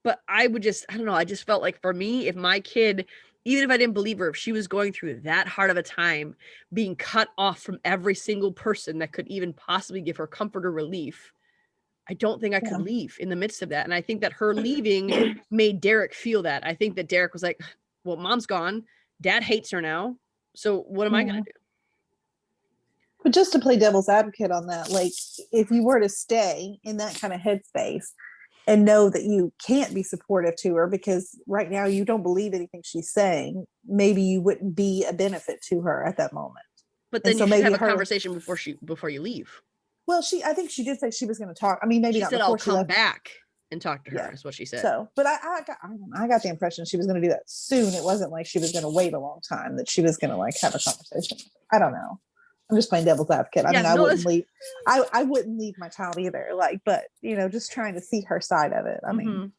But I don't know. I just felt like for me, if my kid, even if I didn't believe her, if she was going through that hard of a time, being cut off from every single person that could even possibly give her comfort or relief, I don't think I could leave in the midst of that. And I think that her leaving made Derek feel that. I think that Derek was like, well, mom's gone. Dad hates her now. So what am I going to do? But just to play devil's advocate on that, like if you were to stay in that kind of headspace and know that you can't be supportive to her because right now you don't believe anything she's saying, maybe you wouldn't be a benefit to her at that moment. But then you should have a conversation before you leave. Well, I think she did say she was going to talk. I mean, maybe she not said before I'll come back and talk to her is what she said. So, but I got the impression she was going to do that soon. It wasn't like she was going to wait a long time, that she was going to like have a conversation. I don't know. I'm just playing devil's advocate. I mean, I wouldn't leave. I wouldn't leave my child either. Like, but you know, just trying to see her side of it. I mean,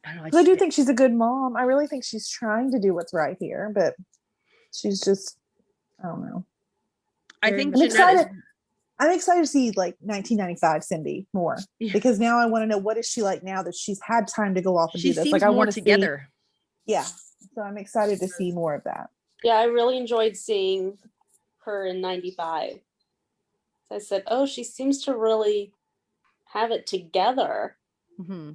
I do think she's a good mom. I really think she's trying to do what's right here, but she's just, I don't know. I think I'm excited to see like 1995 Cindy more because now I want to know what is she like now that she's had time to go off and do this. Like I want to together. So I'm excited to see more of that. Yeah, I really enjoyed seeing her in 95. I said, oh, she seems to really have it together. Mm-hmm.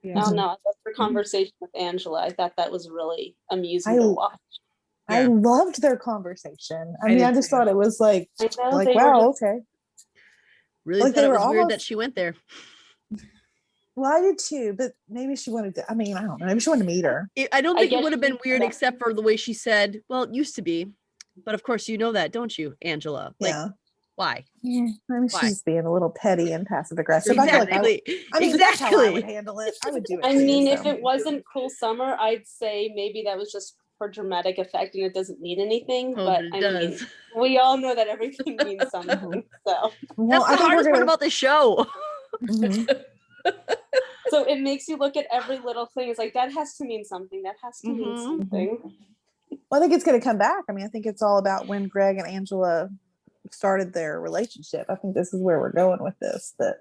I don't know. I loved her conversation with Angela. I thought that was really amusing to watch. I loved their conversation. I mean, I just thought it was like wow, okay. Really like thought it was weird that she went there. Well, I did too, but maybe she wanted to, I mean, I don't know. Maybe she wanted to meet her. I don't think it would have been weird except for the way she said, well, it used to be. But of course, you know that, don't you, Angela? Like, why? Yeah, I mean, she's being a little petty and passive aggressive. Exactly. I mean, that's how I would handle it. I would do it. I mean, if it wasn't Cruel Summer, I'd say maybe that was just for dramatic effect and it doesn't mean anything. But I mean, we all know that everything means something. So that's the hardest part about this show. So it makes you look at every little thing. It's like, that has to mean something. That has to mean something. Well, I think it's going to come back. I mean, I think it's all about when Greg and Angela started their relationship. I think this is where we're going with this. That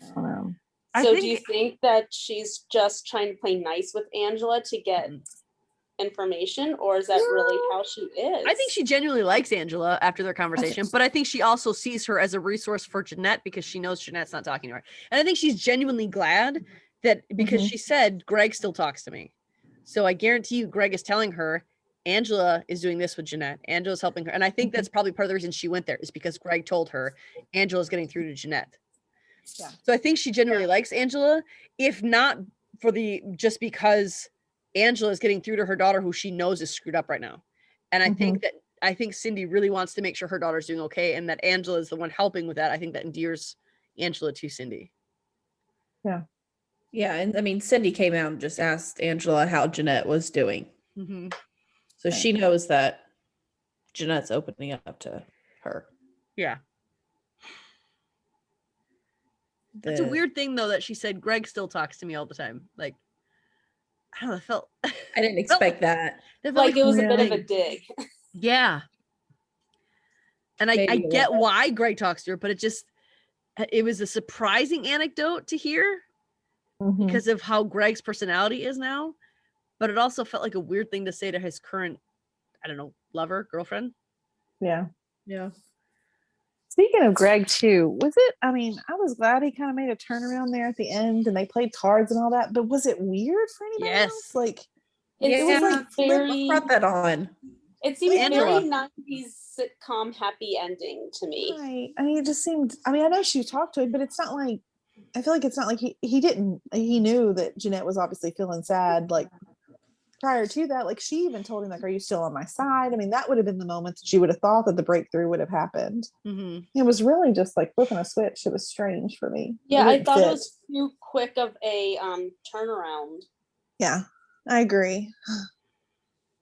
I don't know. So do you think that she's just trying to play nice with Angela to get information, or is that really how she is? I think she genuinely likes Angela after their conversation, but I think she also sees her as a resource for Jeanette because she knows Jeanette's not talking to her. And I think she's genuinely glad that because she said Greg still talks to me. So I guarantee you Greg is telling her Angela is doing this with Jeanette. Angela's helping her. And I think that's probably part of the reason she went there is because Greg told her Angela's getting through to Jeanette. Yeah. So I think she genuinely likes Angela, if not for just because Angela is getting through to her daughter who she knows is screwed up right now. And I think Cindy really wants to make sure her daughter's doing okay and that Angela is the one helping with that. I think that endears Angela to Cindy. Yeah. Yeah, and I mean, Cindy came out and just asked Angela how Jeanette was doing. Mm-hmm. So she knows that Jeanette's opening up to her. Yeah. It's a weird thing, though, that she said Greg still talks to me all the time. Like, I don't know, I didn't expect that. Like it was a bit of a dig. Yeah. And I get why Greg talks to her, but it was a surprising anecdote to hear. Because of how Greg's personality is now, but it also felt like a weird thing to say to his current, I don't know, lover, girlfriend. Yeah. Yeah. Speaking of Greg too, I was glad he kind of made a turnaround there at the end and they played cards and all that, but was it weird for anybody else? Like, it was like very, brought that on. It seemed very 90s sitcom happy ending to me. Right. I mean, it just seemed, I know she talked to him, but it's not like, I feel like it's not like he knew that Jeanette was obviously feeling sad. Like prior to that, like she even told him like, are you still on my side? I mean, that would have been the moment that she would have thought that the breakthrough would have happened. It was really just like flipping a switch. It was strange for me. Yeah. I thought it was too quick of a turnaround. Yeah, I agree.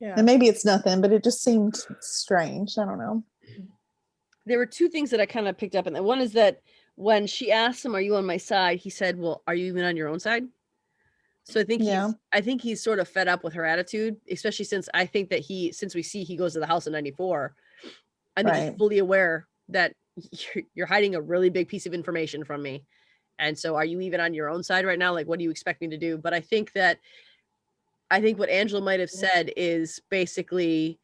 Yeah. And maybe it's nothing, but it just seemed strange. I don't know. There were two things that I kind of picked up. And one is that when she asked him, are you on my side? He said, well, are you even on your own side? So Yeah. I think he's sort of fed up with her attitude, especially since I think that since we see he goes to the house in 94, I think he's Right. fully aware that you're hiding a really big piece of information from me. And so are you even on your own side right now? Like, what do you expect me to do? But I think what Angela might have said is basically,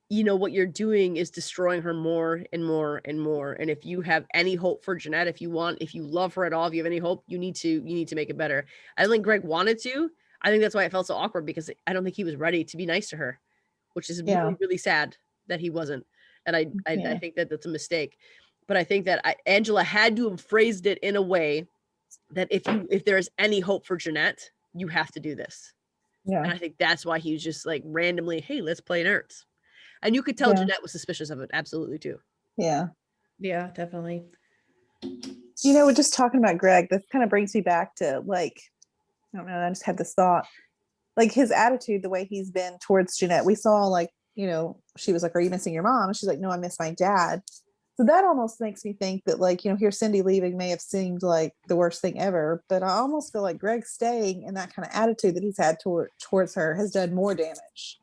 what you're doing is destroying her more and more and more. And if you have any hope for Jeanette, if you love her at all, if you have any hope, you need to make it better. I don't think Greg wanted to. I think that's why it felt so awkward, because I don't think he was ready to be nice to her, which is really, really sad that he wasn't. And I think that that's a mistake. But I think that Angela had to have phrased it in a way that if there is any hope for Jeanette, you have to do this. Yeah. And I think that's why he was just like randomly, hey, let's play nerds. And you could tell Jeanette was suspicious of it. Absolutely too. Yeah. Yeah, definitely. Just talking about Greg, this kind of brings me back to like, I don't know, I just had this thought, like his attitude, the way he's been towards Jeanette. We saw like, she was like, are you missing your mom? And she's like, no, I miss my dad. So that almost makes me think that like, here Cindy leaving may have seemed like the worst thing ever, but I almost feel like Greg staying in that kind of attitude that he's had towards her has done more damage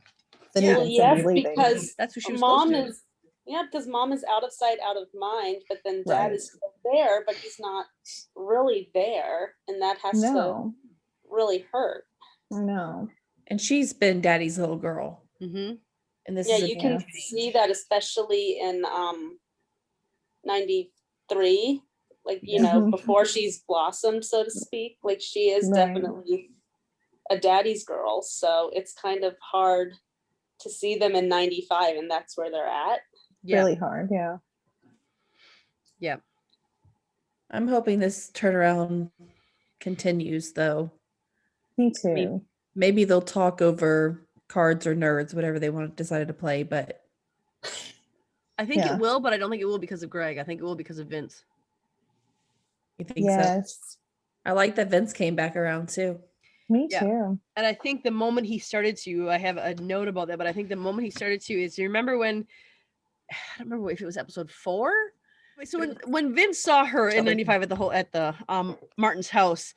than even Cindy leaving. Because that's what she was mom is. Yeah, because mom is out of sight, out of mind, but then dad is still there, but he's not really there, and that has to really hurt. No. And she's been daddy's little girl. Mm-hmm. And this you can see that especially in 93, like before she's blossomed, so to speak. Like she is definitely a daddy's girl, so it's kind of hard to see them in 95, and that's where they're at. Really hard. Yeah. I'm hoping this turnaround continues, though. Me too. Maybe they'll talk over cards or nerds, whatever they want to decide to play, but I think it will, but I don't think it will because of Greg. I think it will because of Vince. You think so? I like that Vince came back around too. Me too. And I think the moment he started to, I have a note about that, but I think the moment he started to is, you remember when, I don't remember if it was episode 4. So when Vince saw her in 95 at the Martin's house,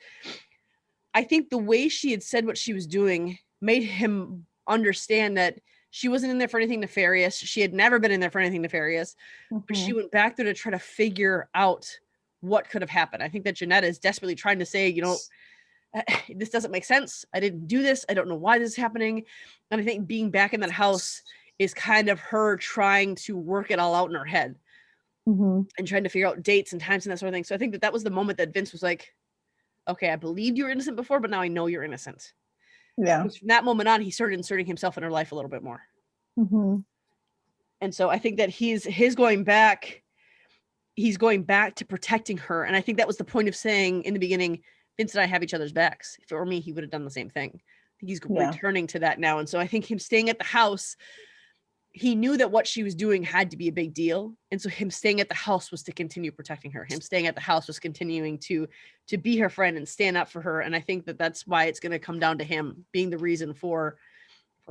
I think the way she had said what she was doing made him understand that she wasn't in there for anything nefarious. She had never been in there for anything nefarious, but she went back there to try to figure out what could have happened. I think that Jeanette is desperately trying to say, this doesn't make sense. I didn't do this. I don't know why this is happening. And I think being back in that house is kind of her trying to work it all out in her head and trying to figure out dates and times and that sort of thing. So I think that was the moment that Vince was like, okay, I believed you were innocent before, but now I know you're innocent. Yeah. Because from that moment on, he started inserting himself in her life a little bit more. And so I think that he's going back to protecting her. And I think that was the point of saying in the beginning, Vince and I have each other's backs. If it were me, he would have done the same thing. I think he's returning to that now. And so I think him staying at the house, he knew that what she was doing had to be a big deal. And so him staying at the house was to continue protecting her. Him staying at the house was continuing to be her friend and stand up for her. And I think that that's why it's going to come down to him being the reason for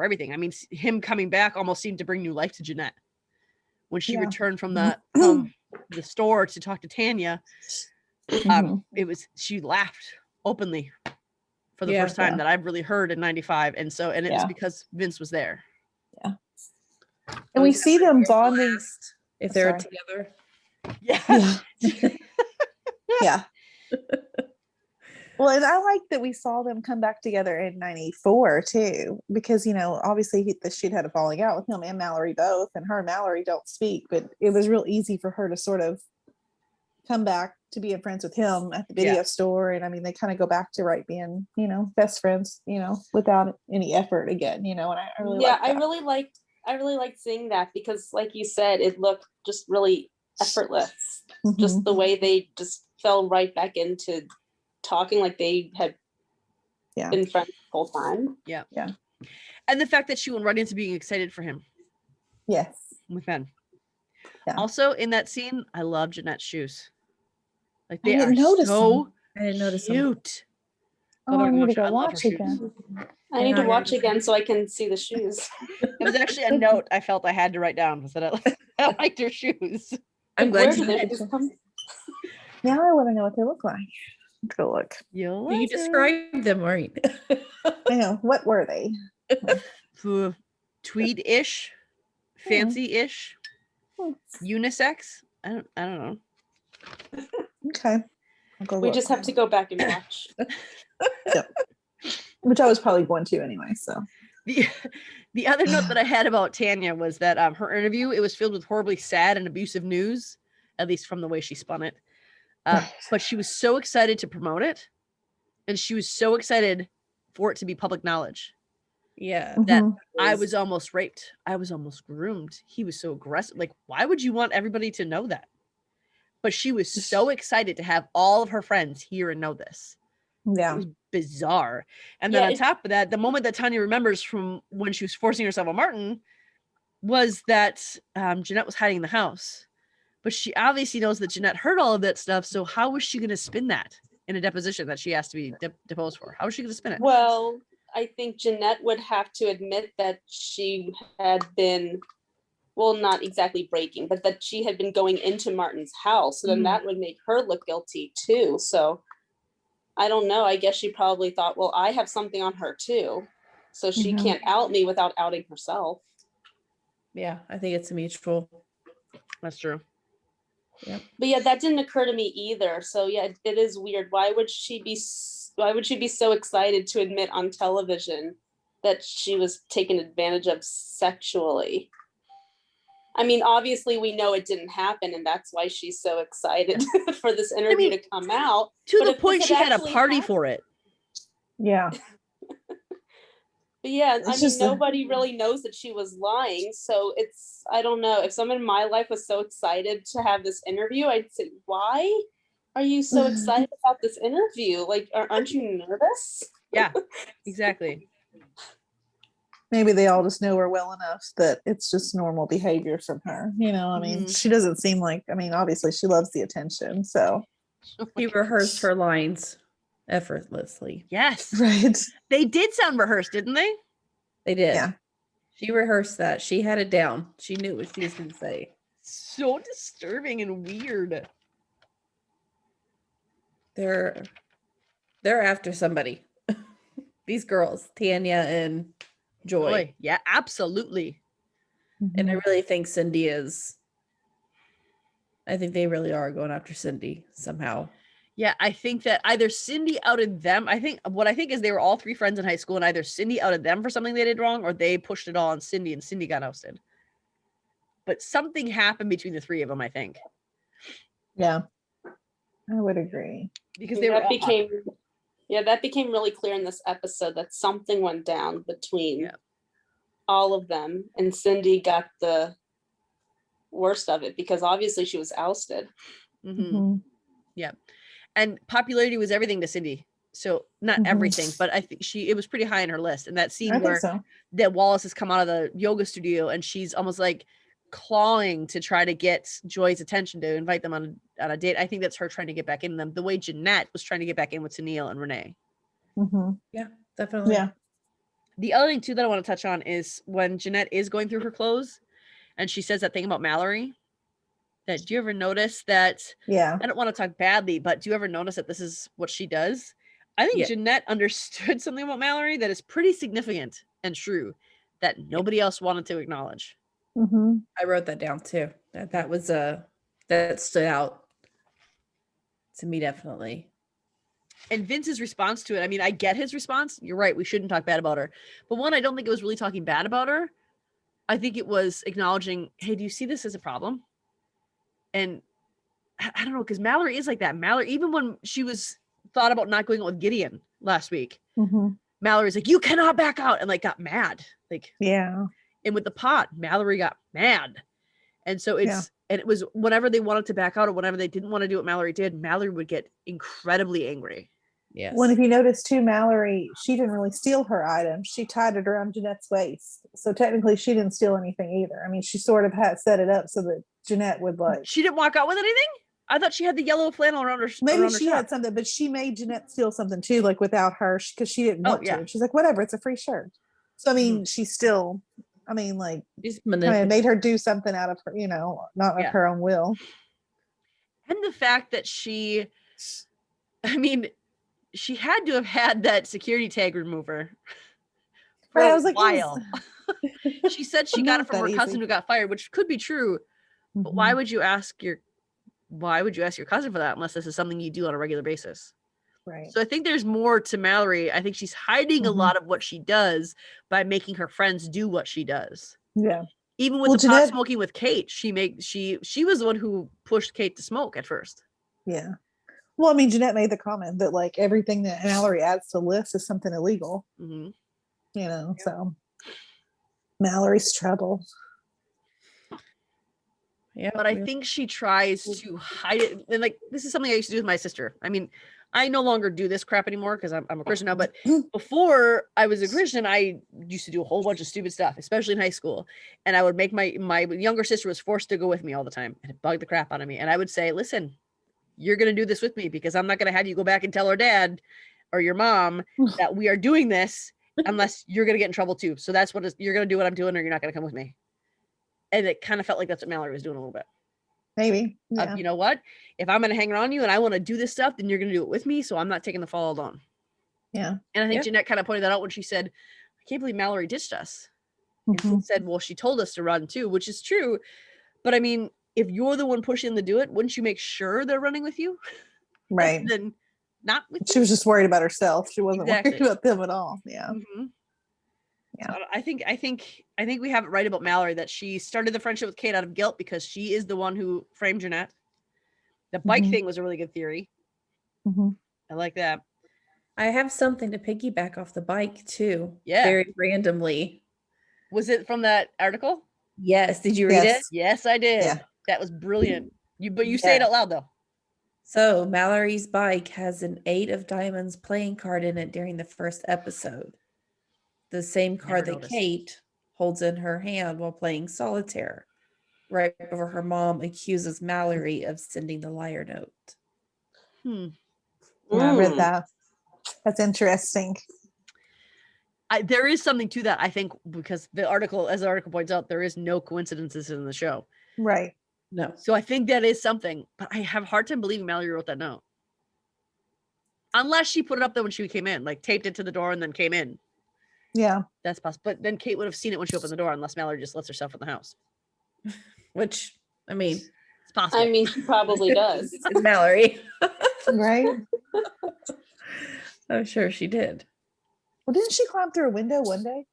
everything. I mean, him coming back almost seemed to bring new life to Jeanette. When she returned from the store to talk to Tanya, she laughed openly for the first time that I've really heard in 95. And it was because Vince was there. Yeah. And we see them bonding if they're together. Yeah. Yeah. Well, and I like that we saw them come back together in 94 too, because, obviously she'd had a falling out with him and Mallory both, and her and Mallory don't speak, but it was real easy for her to sort of come back to being friends with him at the video store. And I mean, they kind of go back to being, best friends, without any effort again, and I really like that. I really liked seeing that, because like you said, it looked just really effortless. Just the way they just fell right back into talking like they had been friends the whole time. Yeah. And the fact that she went right into being excited for him. Yes. With Ben. Yeah. Also in that scene, I love Jeanette's shoes. Like I didn't notice so I didn't notice cute. I need to go watch again. I need to watch again so I can see the shoes. It was actually a note I felt I had to write down, was that I liked her shoes. I'm glad Where did they come? Now I want to know what they look like. Let's go look. You'll You like it. described them, right? I know. What were they? Tweed-ish, fancy-ish, Hmm. unisex. I don't know. Okay. I'll go We look. just have to go back and watch. Which I was probably going to anyway. So The other note that I had about Tanya was that her interview, it was filled with horribly sad and abusive news, at least from the way she spun it. Right. But she was so excited to promote it, and she was so excited for it to be public knowledge. Yeah. That Mhm. I was almost raped. I was almost groomed. He was so aggressive. Like, why would you want everybody to know that? But she was so excited to have all of her friends hear and know this. It Yeah. was bizarre. And then Yeah, on top of that, the moment that Tanya remembers from when she was forcing herself on Martin was that Jeanette was hiding in the house. But she obviously knows that Jeanette heard all of that stuff. So how was she going to spin that in a deposition that she has to be deposed for? How was she going to spin it? Well, I think Jeanette would have to admit that she had been, well, not exactly breaking, but that she had been going into Martin's house. So then Mhm. that would make her look guilty too. So I don't know. I guess she probably thought, well, I have something on her too. So she Mhm. can't out me without outing herself. Yeah. I think it's a mutual. That's true. Yep. But yeah, that didn't occur to me either. So yeah, it is weird. Why would she be so excited to admit on television that she was taken advantage of sexually? I mean, obviously we know it didn't happen, and that's why she's so excited for this interview to come out. To But the if point it she had a actually party happened- for it. Yeah. But yeah, It's I mean, just nobody really knows that she was lying. So I don't know. If someone in my life was so excited to have this interview, I'd say, why are you so excited about this interview? Like, aren't you nervous? Yeah, exactly. Maybe they all just know her well enough that it's just normal behavior from her. You know, I mean, Mhm. she doesn't seem like, I mean, obviously she loves the attention. So, Oh my She gosh. rehearsed her lines effortlessly. Yes. right. They did sound rehearsed, didn't they? They did. Yeah. She rehearsed that. She had it down. She knew what she was going to say. So disturbing and weird. They're after somebody. These girls, Tanya and Joy. Boy, yeah, absolutely. And I Mhm. really think Cindy is. I think they really are going after Cindy somehow. Yeah, I think that either Cindy outed them. I think is they were all three friends in high school, and either Cindy outed them for something they did wrong, or they pushed it all on Cindy, and Cindy got ousted. But something happened between the three of them, I think, Yeah. I would agree. because they were that all became really clear in this episode that something went down between Yeah. all of them, and Cindy got the worst of it because obviously she was ousted. Mhm. Mhm. Yeah, and popularity was everything to Cindy. So not Mhm. everything, but I think it was pretty high on her list. And that scene I think where so. that Wallace has come out of the yoga studio and she's almost like clawing to try to get Joy's attention to invite them on a date. I think that's her trying to get back in them the way Jeanette was trying to get back in with Tennille and Renee. Mhm. Definitely. Yeah. The other thing too that I want to touch on is when Jeanette is going through her clothes and she says that thing about Mallory. That do you ever notice that? Yeah. I don't want to talk badly, but do you ever notice that this is what she does? I think Yeah. Jeanette understood something about Mallory that is pretty significant and true that nobody else wanted to acknowledge. Mhm. I wrote that down too. That was that stood out to me definitely. And Vince's response to it, I mean, I get his response. You're right. We shouldn't talk bad about her. But one, I don't think it was really talking bad about her. I think it was acknowledging, hey, do you see this as a problem? And I don't know, because Mallory is like that. Mallory, even when she was thought about not going out with Gideon last week, Mhm. Mallory's like, you cannot back out, and like got mad. Like, Yeah. and with the pot, Mallory got mad. And so Yeah. and it was whenever they wanted to back out or whenever they didn't want to do what Mallory did, Mallory would get incredibly angry. Yes. Well, if you notice too, Mallory, she didn't really steal her item. She tied it around Jeanette's waist. So technically she didn't steal anything either. I mean, she sort of had set it up so that Jeanette would like, She didn't walk out with anything? I thought she had the yellow flannel around her. maybe around her she top. had something, but she made Jeanette steal something too, like without her, because she didn't Oh, want yeah. to. And she's like, whatever, it's a free shirt. So, I mean, she still, I mean, like, She's kind of manipulative. made her do something out of her, you know, not of Yeah. her own will. And the fact that she I mean, she had to have had that security tag remover for Right, I a was like, while. She said she got it Not from that her cousin easy. who got fired, which could be true. But why would you ask your cousin for that unless this is something you do on a regular basis? Right. So I think there's more to Mallory. I think she's hiding a lot of what she does by making her friends do what she does. Yeah. Even with the pot smoking with Kate, she was the one who pushed Kate to smoke at first. Yeah. Well, I mean, Jeanette made the comment that like everything that Mallory adds to the list is something illegal. Mm-hmm. You know, so Mallory's trouble. Yeah, but I think she tries to hide it. And like, this is something I used to do with my sister. I mean, I no longer do this crap anymore because I'm a Christian now. But before I was a Christian, I used to do a whole bunch of stupid stuff, especially in high school. And I would make my younger sister was forced to go with me all the time, and it bugged the crap out of me. And I would say, listen, you're going to do this with me because I'm not going to have you go back and tell her dad or your mom that we are doing this unless you're going to get in trouble too. So that's you're going to do what I'm doing, or you're not going to come with me. And it kind of felt like that's what Mallory was doing a little bit. Maybe. Yeah. You know what? If I'm going to hang around you and I want to do this stuff, then you're going to do it with me. So I'm not taking the fall alone. Yeah. And I think Jeanette kind of pointed that out when she said, I can't believe Mallory ditched us. And she said, well, she told us to run too, which is true. But I mean, if you're the one pushing them to do it, wouldn't you make sure they're running with you? Right. Then not with She was just worried about herself. She wasn't worried about them at all. Yeah. Mm-hmm. Yeah. So I think we have it right about Mallory that she started the friendship with Kate out of guilt because she is the one who framed Jeanette. The bike thing was a really good theory. I like that. I have something to piggyback off the bike too. Yeah. Very randomly. Was it from that article? Yes. Did you read it? Yes, I did. Yeah. That was brilliant. You say it out loud though. So Mallory's bike has an 8 of diamonds playing card in it during the first episode. The same card that Kate holds in her hand while playing solitaire, right before her mom accuses Mallory of sending the liar note. Yeah, I read that. That's interesting. There is something to that, I think, because as the article points out, there is no coincidences in the show. Right. No. So I think that is something, but I have a hard time believing Mallory wrote that note. Unless she put it up there when she came in, like taped it to the door and then came in. Yeah. That's possible. But then Kate would have seen it when she opened the door, unless Mallory just lets herself in the house. Which, I mean, it's possible. I mean, she probably does. It's Mallory. Right. I'm sure she did. Well, didn't she climb through a window one day?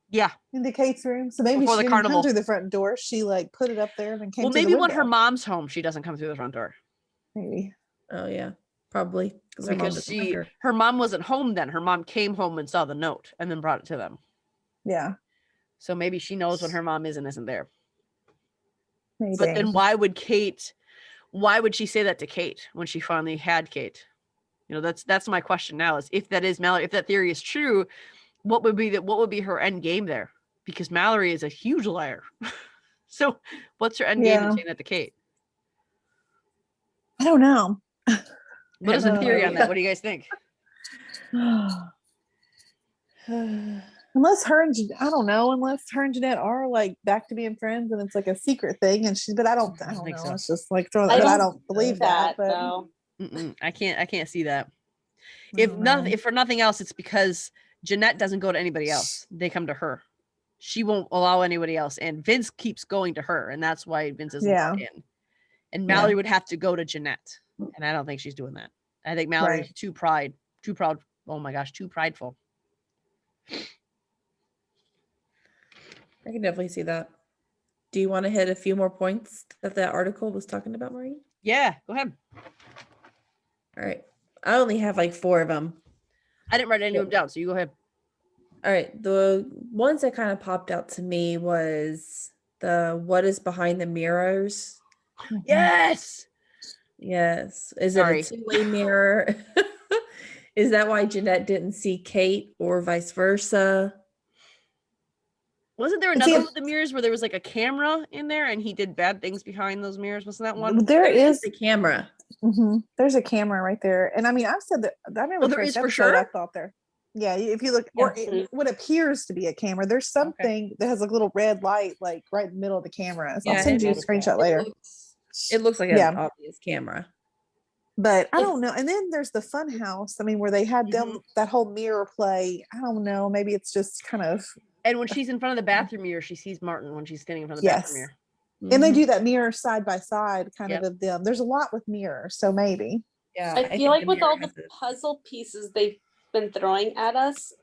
Yeah. Into Kate's room. So maybe Before she the didn't carnival. come through the front door. She like put it up there and then came. Well, through maybe the when her window. mom's home, she doesn't come through the front door. Maybe. Oh yeah, probably Because her mom wasn't home then. Her mom came home and saw the note and then brought it to them. Yeah. So maybe she knows when her mom is and isn't there. Maybe. But then why would she say that to Kate when she finally had Kate? You know, that's my question now is if that is Mallory, if that theory is true, what would be her end game there? Because Mallory is a huge liar. So what's her end game in saying that to Kate? I don't know. What is the theory on that? What do you guys think? Unless her and I don't know. Unless her and Jeanette are like back to being friends, and it's like a secret thing. And but I don't think know. So. It's just like throwing. I But I don't don't believe that. But though. I can't see that. If for nothing else, it's because Jeanette doesn't go to anybody else. They come to her. She won't allow anybody else, and Vince keeps going to her, and that's why Vince isn't let in. And Mallory would have to go to Jeanette, and I don't think she's doing that. I think Mallory's too proud. Oh my gosh, too prideful. I can definitely see that. Do you want to hit a few more points that article was talking about, Maureen? Yeah, go ahead. All right. I only have like 4 of them. I didn't write any of them down, so you go ahead. All right. The ones that kind of popped out to me was the what is behind the mirrors. Yes. Yes. Is it a two-way mirror? Is that why Jeanette didn't see Kate or vice versa? Wasn't there another one with the mirrors where there was like a camera in there and he did bad things behind those mirrors? Wasn't that one? There is the camera. There's a camera right there. And I mean, I've said that. I remember the first episode, I thought there. Yeah, if you look, or what appears to be a camera, there's something that has a little red light, like right in the middle of the camera. So I'll send you a screenshot later. It looks like an obvious camera. But I don't know. And then there's the fun house. I mean, where they had them that whole mirror play. I don't know. Maybe it's just kind of. And when she's in front of the bathroom mirror, she sees Martin when she's standing in front of the bathroom mirror. And they do that mirror side by side kind of them. There's a lot with mirrors, so maybe. Yeah. I feel like with all the puzzle pieces they've been throwing at us,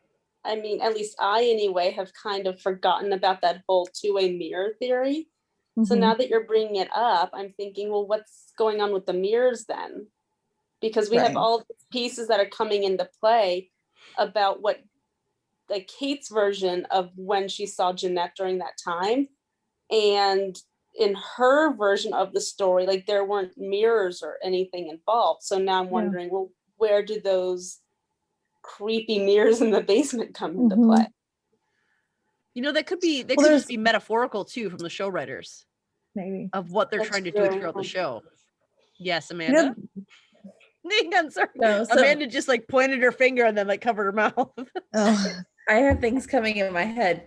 I mean, at least I anyway have kind of forgotten about that whole two-way mirror theory. So now that you're bringing it up, I'm thinking, well, what's going on with the mirrors then? Because we have all these pieces that are coming into play about what like Kate's version of when she saw Jeanette during that time. And in her version of the story, like there weren't mirrors or anything involved. So now I'm wondering, well, where do those creepy mirrors in the basement come into play? You know, that could be, they could just be metaphorical too from the show writers. Maybe. Of what they're trying to do throughout the show. Yes, Amanda? I'm sorry. No, Amanda just like pointed her finger and then like covered her mouth. I have things coming in my head.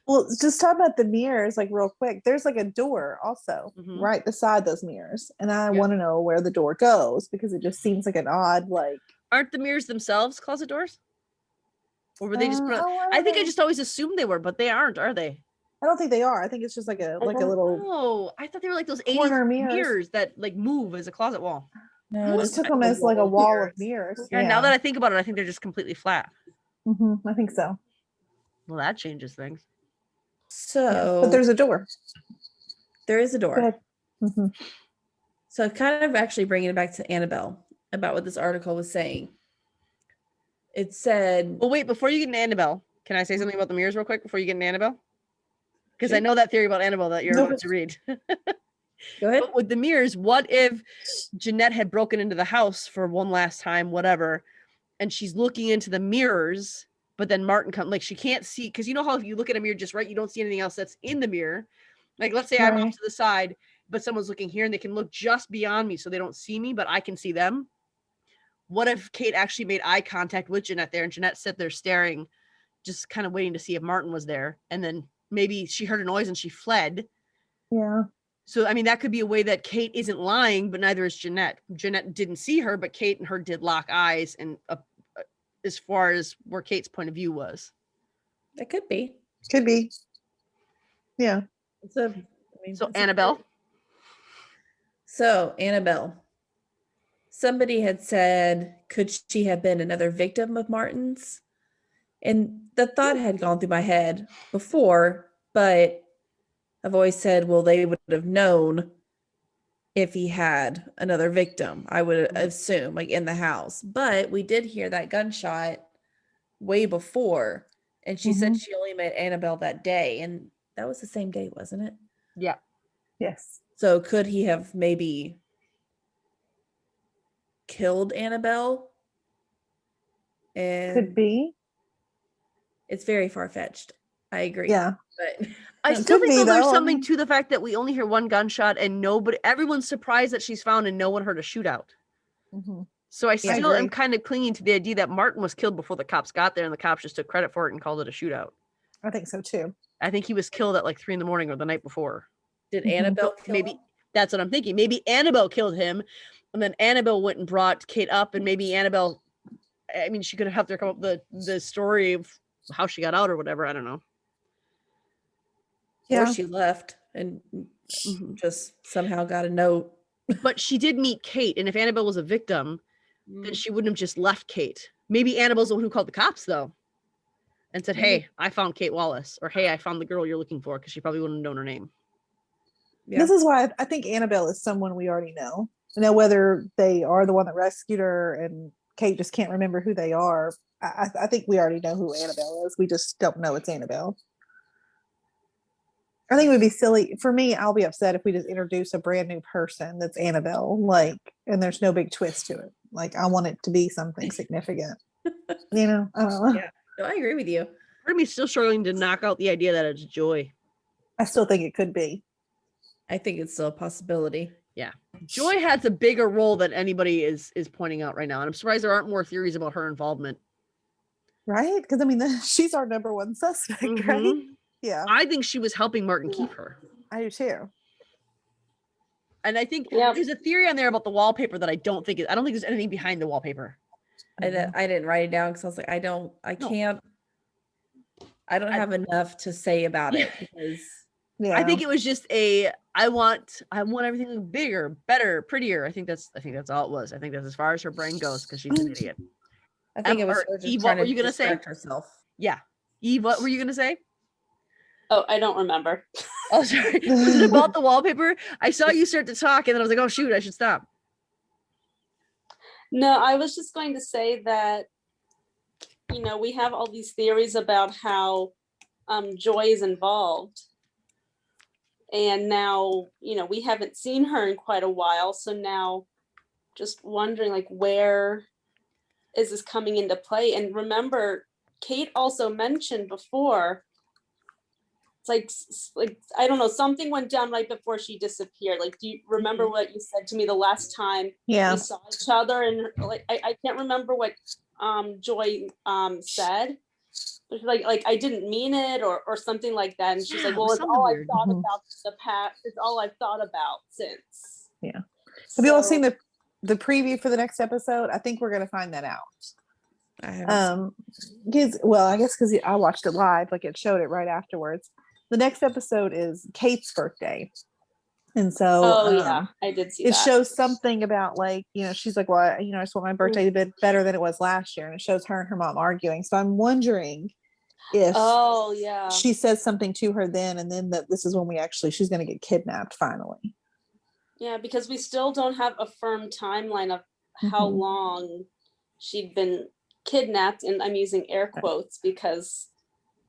Well, just talk about the mirrors like real quick. There's like a door also right beside those mirrors. And I want to know where the door goes because it just seems like an odd like. Aren't the mirrors themselves closet doors? Or were they just put on? I think I just always assumed they were, but they aren't, are they? I don't think they are. I think it's just like a little. Oh, I thought they were like those 80s mirrors that like move as a closet wall. No, I almost took them as like a wall of mirrors. And now that I think about it, I think they're just completely flat. I think so. Well, that changes things. So, but there's a door. There is a door. So kind of actually bringing it back to Annabelle about what this article was saying. It said, well, wait, before you get into Annabelle, can I say something about the mirrors real quick before you get into Annabelle? Because I know that theory about Annabelle that you're about to read. Go ahead. But with the mirrors, what if Jeanette had broken into the house for one last time, whatever, and she's looking into the mirrors, but then Martin comes, like she can't see, because you know how if you look at a mirror just right, you don't see anything else that's in the mirror. Like let's say I'm off to the side, but someone's looking here and they can look just beyond me so they don't see me, but I can see them. What if Kate actually made eye contact with Jeanette there and Jeanette sat there staring, just kind of waiting to see if Martin was there, and then maybe she heard a noise and she fled. Yeah. So, I mean, that could be a way that Kate isn't lying, but neither is Jeanette. Jeanette didn't see her, but Kate and her did lock eyes, and as far as where Kate's point of view was. It could be. Could be. Yeah. So Annabelle? So, Annabelle. Somebody had said, could she have been another victim of Martin's? And the thought had gone through my head before, but I've always said, well, they would have known if he had another victim, I would assume, like in the house. But we did hear that gunshot way before. And she said she only met Annabelle that day. And that was the same day, wasn't it? Yeah. Yes. So could he have maybe killed Annabelle? And could be. It's very far-fetched. I agree. Yeah. But I still think there's something to the fact that we only hear one gunshot and everyone's surprised that she's found and no one heard a shootout. So I still am kind of clinging to the idea that Martin was killed before the cops got there and the cops just took credit for it and called it a shootout. I think so too. I think he was killed at like 3 a.m. or the night before. Did Annabelle kill maybe him? That's what I'm thinking. Maybe Annabelle killed him and then Annabelle went and brought Kate up, and maybe Annabelle, I mean, she could have helped her come up with the story of how she got out or whatever. I don't know. Or she left and just somehow got a note. But she did meet Kate, and if Annabelle was a victim, then she wouldn't have just left Kate. Maybe Annabelle's the one who called the cops, though, and said, hey, I found Kate Wallace, or hey, I found the girl you're looking for, because she probably wouldn't have known her name. Yeah. This is why I think Annabelle is someone we already know. Now, whether they are the one that rescued her and Kate just can't remember who they are, I think we already know who Annabelle is. We just don't know it's Annabelle. I think it would be silly for me. I'll be upset if we just introduce a brand new person that's Annabelle, like, and there's no big twist to it. Like, I want it to be something significant. You know, I don't know. Yeah, no, I agree with you. Part of me still struggling to knock out the idea that it's Joy. I still think it could be. I think it's still a possibility. Yeah, Joy has a bigger role than anybody is pointing out right now, and I'm surprised there aren't more theories about her involvement. Right? Because I mean, she's our number one suspect, right? Yeah. I think she was helping Martin keep her. I do too. And I think Yep. there's a theory on there about the wallpaper that I don't think there's anything behind the wallpaper. I didn't write it down because I was like, I don't have enough to say about it because I think it was just I want everything to look bigger, better, prettier. I think that's all it was. I think that's as far as her brain goes because she's an idiot. I think it was or her just Eve, trying what were to you gonna say? distract herself. Yeah. Eve, what were you gonna say? Oh, I don't remember. Oh, sorry. Was it about the wallpaper? I saw you start to talk and then I was like, oh shoot, I should stop. No, I was just going to say that, we have all these theories about how Joy is involved. And now, we haven't seen her in quite a while. So now just wondering, like, where is this coming into play? And remember, Kate also mentioned before, it's like I don't know, something went down right before she disappeared. Like, do you remember what you said to me the last time we saw each other? And like I can't remember what Joy said, but like I didn't mean it or something like that. And she's like, well, it's all I've thought about the past. It's all I've thought about since. Yeah. Have you all seen the preview for the next episode? I think we're gonna find that out. I haven't I guess because I watched it live, like it showed it right afterwards. The next episode is Kate's birthday. And so yeah, I did see it that. shows something about like, she's like, well, I just want my birthday to be better than it was last year. And it shows her and her mom arguing. So I'm wondering if she says something to her then, and then that this is when she's going to get kidnapped finally. Yeah, because we still don't have a firm timeline of how long she'd been kidnapped. And I'm using air quotes because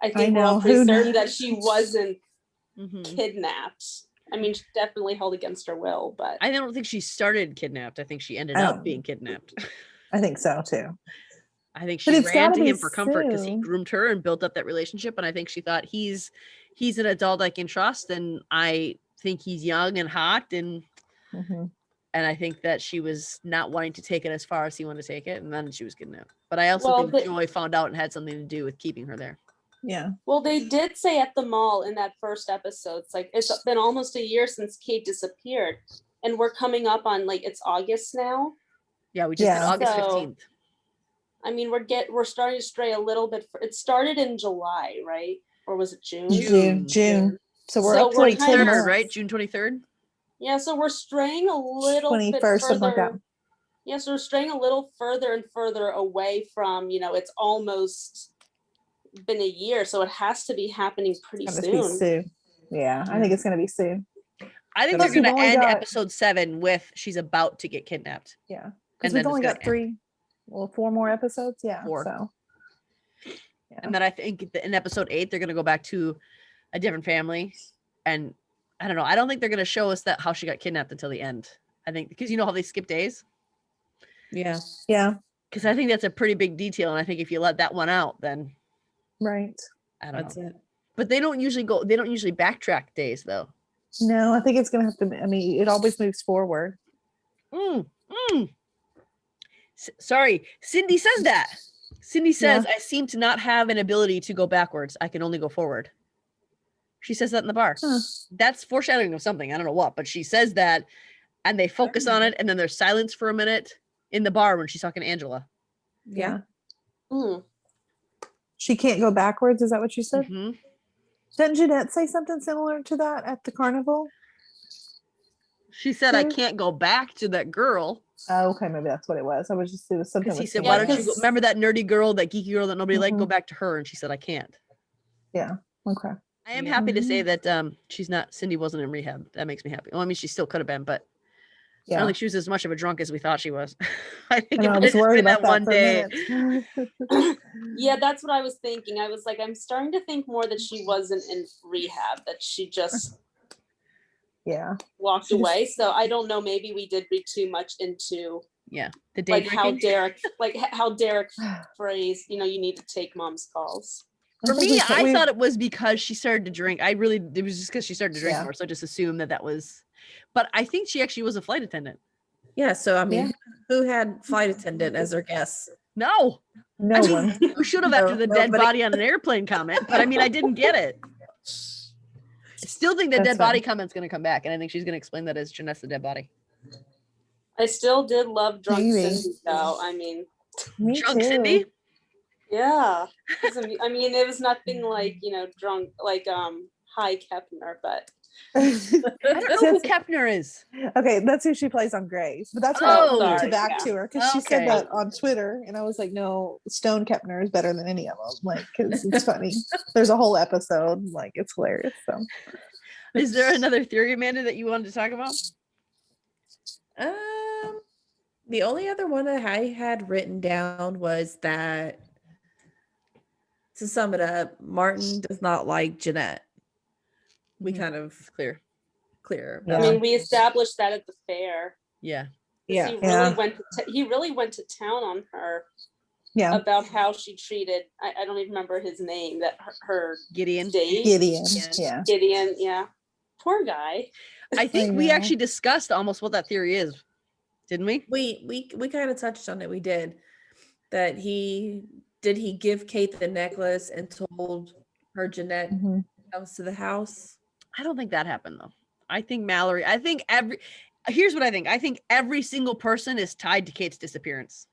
I think we're all pretty certain that she wasn't kidnapped. I mean, she definitely held against her will, but I don't think she started kidnapped. I think she ended up being kidnapped. I think so too. I think she ran to him for comfort because he groomed her and built up that relationship. And I think she thought he's an adult I can trust, and I think he's young and hot, and I think that she was not wanting to take it as far as he wanted to take it, and then she was kidnapped. But I also think Joy found out and had something to do with keeping her there. Yeah. Well, they did say at the mall in that first episode, it's like it's been almost a year since Kate disappeared, and we're coming up on like it's August now. Yeah, we just did August 15th. I mean, we're starting to stray a little bit. It started in July, right? Or was it June? June. So we're up to like 10 months, right? June 23rd. Yeah, so we're straying a little bit further. Something like that. Yeah, so we're straying a little further and further away from, it's almost been a year, so it has to be happening pretty soon. Yeah, I think it's going to be soon. I think they're going to end episode 7 with she's about to get kidnapped. Yeah, because we've only got 4 more episodes. Yeah, 4. So. Yeah. And then I think in episode 8 they're going to go back to a different family, and I don't know. I don't think they're going to show us how she got kidnapped until the end. I think because how they skip days. Yeah. Because I think that's a pretty big detail, and I think if you let that one out, then. Right. I don't know. But they don't usually backtrack days though. No, I think it's going to have to, it always moves forward. Sorry. Cindy says that. Cindy says, I seem to not have an ability to go backwards. I can only go forward. She says that in the bar. Huh. That's foreshadowing of something. I don't know what, but she says that, and they focus on it, and then there's silence for a minute in the bar when she's talking to Angela. Yeah. She can't go backwards. Is that what you said? Didn't Jeanette say something similar to that at the carnival? She said, I can't go back to that girl. Oh, okay. Maybe that's what it was. It was something. Because he said, why don't you go? Remember that nerdy girl, that geeky girl that nobody liked? Go back to her. And she said, I can't. Yeah. Okay. I am happy to say that Cindy wasn't in rehab. That makes me happy. Well, I mean, she still could have been, but I don't think she was as much of a drunk as we thought she was. I think I was worried about that one day. Yeah, that's what I was thinking. I was like, I'm starting to think more that she wasn't in rehab, that she just walked away. So I don't know. Maybe we did read too much into the day how Derek phrased, you need to take mom's calls. For me, I thought it was because she started to drink. It was just because she started to drink more. So I just assumed that was. But I think she actually was a flight attendant. Yeah. So, I mean, who had flight attendant as their guest? No one. Who should have after the dead body on an airplane comment. But I mean, I didn't get it. Still think the That's dead body fine. comment's going to come back, and I think she's going to explain that as Jeanette's the dead body. I still did love Drunk Maybe. Cindy though. I mean, Me Drunk too. Cindy? yeah. I mean, it was nothing like, drunk, like High Kepner, but I don't know who Kepner is. Okay, that's who she plays on Grace. But that's why Oh, I wanted to sorry, back yeah. to her because she said Okay. that on Twitter, and I was like, no, Stone Kepner is better than any of them. Like, because it's funny. There's a whole episode, like it's hilarious. So, Is there another theory, Amanda, that you wanted to talk about? The only other one that I had written down was that, to sum it up, Martin does not like Jeanette. We kind of clear. Yeah. I mean, we established that at the fair. Yeah. 'Cause Yeah. He really went to town on her yeah, about how she treated, I don't even remember his name, that her Gideon. date. Gideon. Yeah. Yeah. Gideon, yeah. Poor guy. I think we know. actually discussed almost what that theory is, didn't we? we kind of touched on it. We did that. He give Kate the necklace and told her Jeanette Mhm. comes to the house. I don't think that happened though. I think Mallory, here's what I think. I think every single person is tied to Kate's disappearance.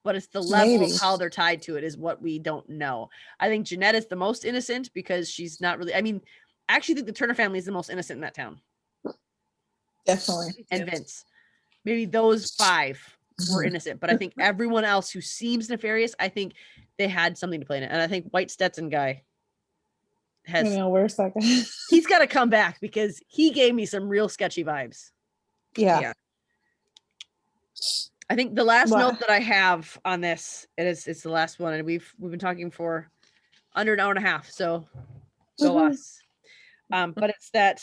But it's the level Maybe. of how they're tied to it is what we don't know. I think Jeanette is the most innocent because she's not really, I actually think the Turner family is the most innocent in that town. Definitely. And Vince. Maybe those 5 were Mhm. innocent, but I think everyone else who seems nefarious, I think they had something to play in it. And I think White Stetson guy I know, where's that guy? he's got to come back because he gave me some real sketchy vibes. Yeah. I think the last What? note that I have on this, it's the last one, and we've been talking for under an hour and a half, so go Mhm. us. But it's that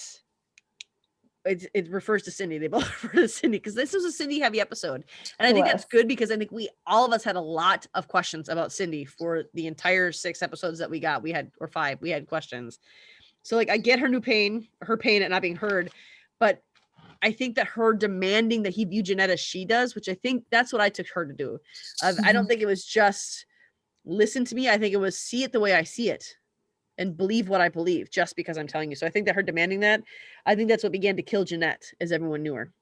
it refers to Cindy. They both refer to Cindy because this was a Cindy heavy episode, and I think that's good because I think all of us had a lot of questions about Cindy for the entire 6 episodes that we got. We had, or 5, we had questions. So like I get her pain at not being heard, but I think that her demanding that he view Jeanette as she does, which I think that's what I took her to do. I don't think it was just listen to me. I think it was see it the way I see it and believe what I believe just because I'm telling you. So I think that her demanding that, I think that's what began to kill Jeanette as everyone knew her.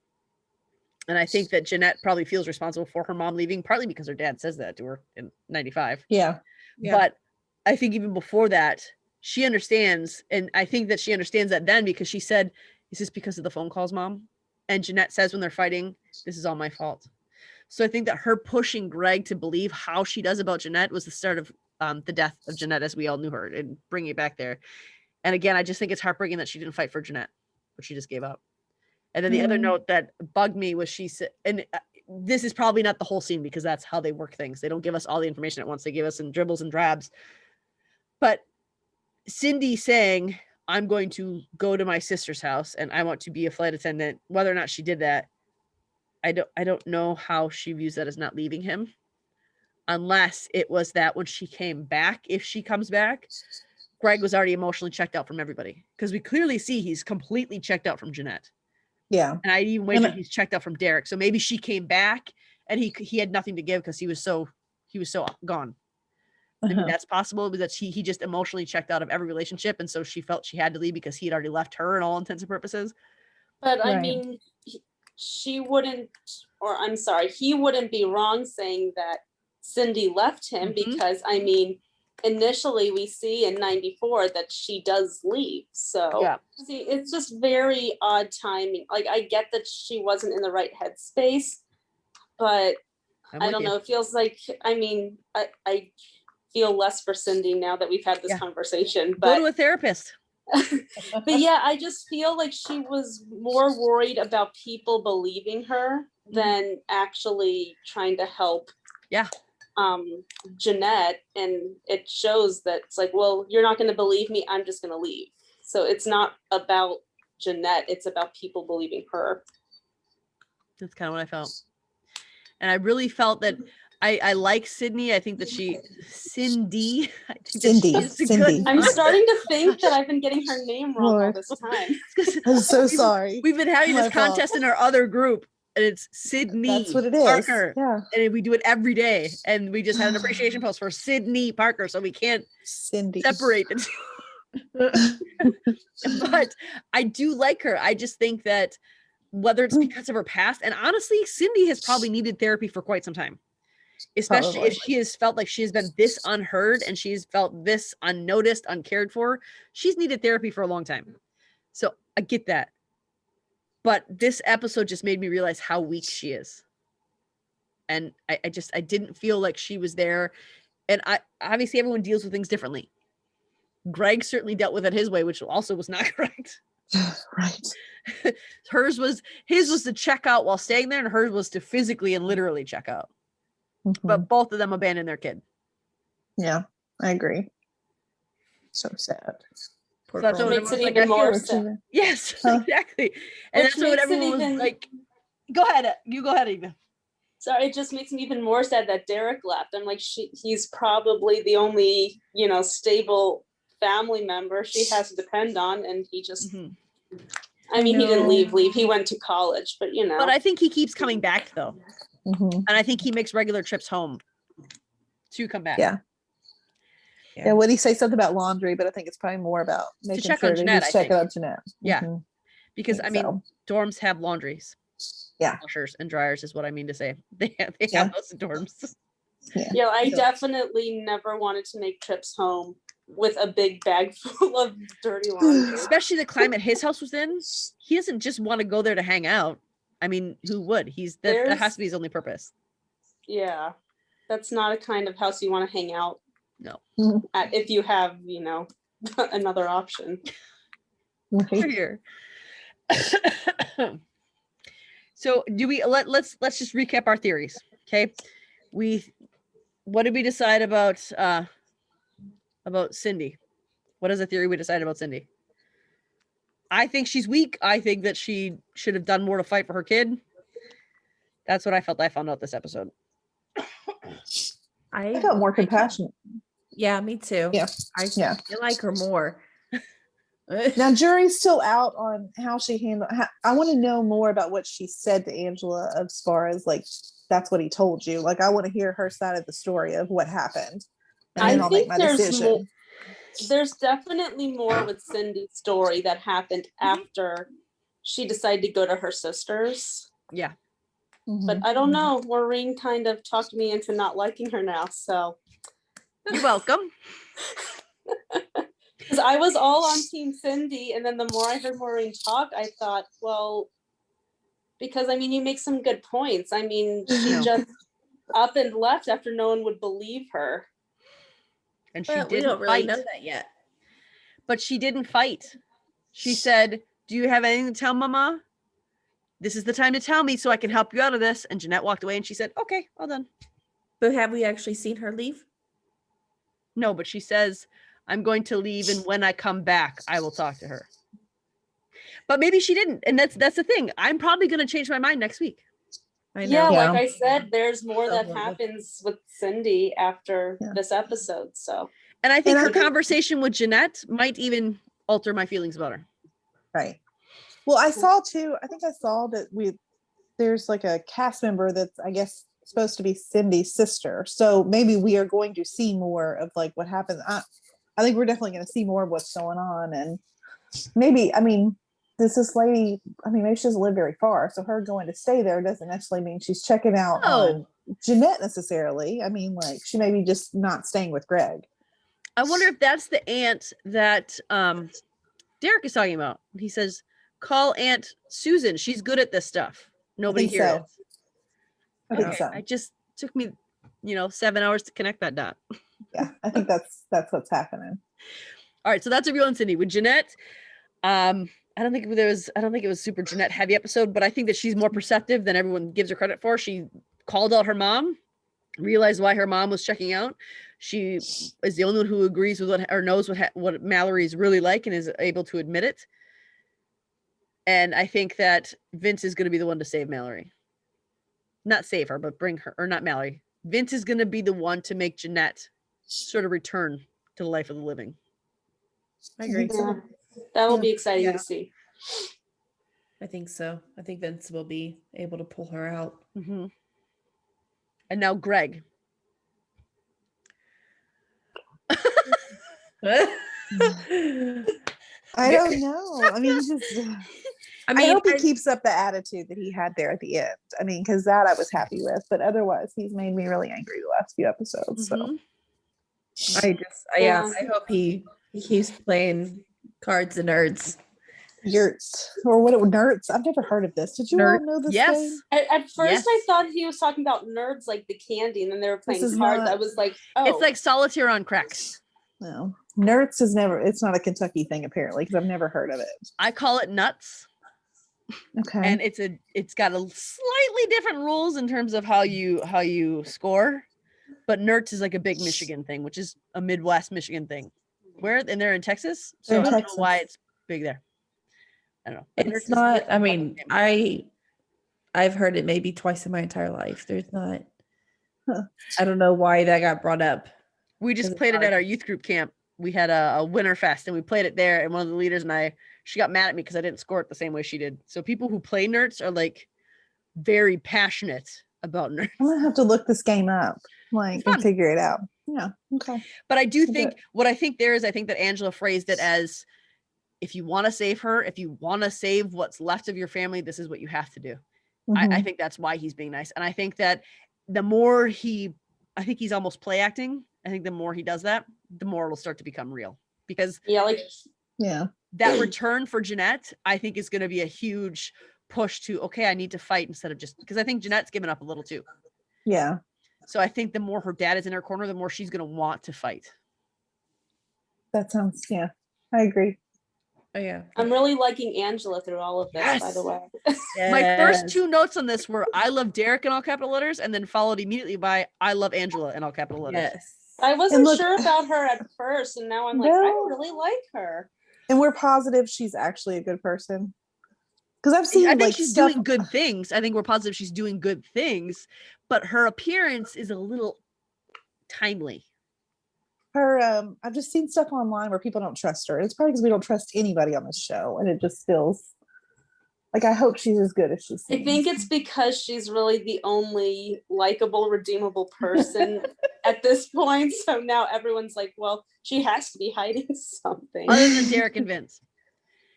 And I think that Jeanette probably feels responsible for her mom leaving, partly because her dad says that to her in 95. Yeah. But I think even before that, she understands. And I think that she understands that then because she said, is this because of the phone calls, Mom? And Jeanette says when they're fighting, this is all my fault. So I think that her pushing Greg to believe how she does about Jeanette was the start of the death of Jeanette as we all knew her and bringing it back there. And again, I just think it's heartbreaking that she didn't fight for Jeanette, but she just gave up. And then the other note that bugged me was she said, and this is probably not the whole scene because that's how they work things. They don't give us all the information at once. They give us in dribbles and drabs. But Cindy saying, I'm going to go to my sister's house and I want to be a flight attendant, whether or not she did that, I don't know how she views that as not leaving him, unless it was that when she came back, if she comes back, Greg was already emotionally checked out from everybody because we clearly see he's completely checked out from Jeanette. Yeah. And I even wager he's checked out from Derek. So maybe she came back and he had nothing to give because he was so gone. I mean, that's possible, but that he just emotionally checked out of every relationship. And so she felt she had to leave because he had already left her in all intents and purposes. But I mean, he wouldn't be wrong saying that Cindy left him because I mean, initially we see in 94 that she does leave. So see, it's just very odd timing. Like I get that she wasn't in the right headspace, but I don't know. It feels like, I mean, I feel less for Cindy now that we've had this conversation. But go to a therapist. But yeah, I just feel like she was more worried about people believing her than actually trying to help Jeanette. And it shows that it's like, well, you're not going to believe me, I'm just going to leave. So it's not about Jeanette, it's about people believing her. That's kind of what I felt. And I really felt that I like Sydney. I think that Cindy. Cindy. I'm starting to think that I've been getting her name wrong all this time. I'm so sorry. We've been having this contest in our other group, and it's Sydney. That's what it is. Parker. Yeah. And we do it every day. And we just had an appreciation post for Sydney Parker, so we can't separate the two. But I do like her. I just think that whether it's because of her past, and honestly, Cindy has probably needed therapy for quite some time, especially if she has felt like she has been this unheard and she's felt this unnoticed, uncared for. She's needed therapy for a long time. So I get that. But this episode just made me realize how weak she is. And I didn't feel like she was there. And obviously everyone deals with things differently. Greg certainly dealt with it his way, which also was not correct. Right. His was to check out while staying there, and hers was to physically and literally check out. But both of them abandoned their kid. Yeah, I agree. So sad. So that's what makes it even more sad. Yes, exactly. And that's what everyone was like. Go ahead. You go ahead, Eva. Sorry, it just makes me even more sad that Derek left. I'm like, he's probably the only, stable family member she has to depend on, and he just I mean, he didn't leave. He went to college, but But I think he keeps coming back though. And I think he makes regular trips home to come back. Yeah. Would he say something about laundry? But I think it's probably more about making check sure on that Jeanette, he's checking on Jeanette. Yeah. Because I mean, dorms have laundries. Yeah. Washers and dryers is what I mean to say. They have those in dorms. Yeah, I definitely never wanted to make trips home with a big bag full of dirty laundry. Especially the climate his house was in. He doesn't just want to go there to hang out. I mean, who would? That has to be his only purpose. Yeah. That's not a kind of house you want to hang out. No. At, if you have, another option. Here. So do we let's just recap our theories. Okay. What did we decide about Cindy? What is the theory we decided about Cindy? I think she's weak. I think that she should have done more to fight for her kid. That's what I felt I found out this episode. I felt more compassionate. Yeah, me too. Yeah. I like her more. Now, jury's still out on how she handled. I want to know more about what she said to Angela as far as like, that's what he told you. Like, I want to hear her side of the story of what happened. And then I'll make my decision. There's definitely more with Cindy's story that happened after she decided to go to her sister's. Yeah. But I don't know. Maureen kind of talked me into not liking her now. So you're welcome. Because I was all on Team Cindy, and then the more I heard Maureen talk, I thought, well, because I mean, you make some good points. I mean, she just up and left after no one would believe her. And we don't really know that yet. But she didn't fight. She said, "Do you have anything to tell Mama? This is the time to tell me so I can help you out of this." And Jeanette walked away and she said, "Okay, all done." But have we actually seen her leave? No, but she says, "I'm going to leave, and when I come back, I will talk to her." But maybe she didn't. And that's the thing. I'm probably going to change my mind next week. I know. Yeah, like I said, there's more that happens with Cindy after this episode. So, and I think her conversation with Jeanette might even alter my feelings about her. Right. Well, I saw that there's like a cast member that's, I guess, supposed to be Cindy's sister. So maybe we are going to see more of like what happens. I think we're definitely going to see more of what's going on. And maybe, I mean, this lady, I mean, maybe she doesn't live very far. So her going to stay there doesn't necessarily mean she's checking out on Jeanette necessarily. I mean, like she may be just not staying with Greg. I wonder if that's the aunt that Derek is talking about. He says, "Call Aunt Susan. She's good at this stuff. Nobody hears it." I think so. It just took me, 7 hours to connect that dot. Yeah, I think that's what's happening. All right, so that's a real on Cindy with Jeanette. I don't think it was super Jeanette heavy episode, but I think that she's more perceptive than everyone gives her credit for. She called out her mom, realized why her mom was checking out. She is the only one who agrees with or knows what Mallory's really like and is able to admit it. And I think that Vince is going to be the one to save Mallory. Not save her, but bring her, or not Mallory. Vince is going to be the one to make Jeanette sort of return to the life of the living. I agree. Yeah. That will be exciting to see. I think so. I think Vince will be able to pull her out. Mm-hmm. And now Greg. I don't know. I mean, just. I hope he keeps up the attitude that he had there at the end. I mean, because that I was happy with, but otherwise, he's made me really angry the last few episodes. So I hope he keeps playing cards and nerds. Yurts or what? Nerds? I've never heard of this. Did you all know this game? At first, I thought he was talking about nerds, like the candy, and then they were playing cards. I was like, oh, it's like solitaire on cracks. No, nerds is never. It's not a Kentucky thing apparently because I've never heard of it. I call it nuts. Okay. And it's got a slightly different rules in terms of how you score, but nerds is like a big Michigan thing, which is a Midwest Michigan thing. And they're in Texas, so I don't know why it's big there. I don't know. But it's not. I mean, I've heard it maybe twice in my entire life. There's not. I don't know why that got brought up. We just played it at our youth group camp. We had a winter fest and we played it there. And one of the leaders and she got mad at me because I didn't score it the same way she did. So people who play nerds are like very passionate about nerds. I'm gonna have to look this game up, and figure it out. Yeah. Okay. But I do think what I think that Angela phrased it as, if you want to save her, if you want to save what's left of your family, this is what you have to do. Mm-hmm. I think that's why he's being nice. And I think that the more I think he's almost play acting. I think the more he does that, the more it'll start to become real. Because that return for Jeanette, I think is going to be a huge push to, okay, I need to fight instead of just, because I think Jeanette's given up a little too. Yeah. So I think the more her dad is in her corner, the more she's going to want to fight. That sounds, I agree. Oh yeah. I'm really liking Angela through all of this, by the way. My first two notes on this were I love Derek in all capital letters, and then followed immediately by I love Angela in all capital letters. Yes. I wasn't sure about her at first, and now I'm like, I really like her. And we're positive she's actually a good person. Because I've seen I think she's doing good things. I think we're positive she's doing good things, but her appearance is a little timely. I've just seen stuff online where people don't trust her. It's probably because we don't trust anybody on this show, and it just feels like I hope she's as good as she seems. I think it's because she's really the only likable, redeemable person at this point. So now everyone's like, well, she has to be hiding something. Other than Derek and Vince.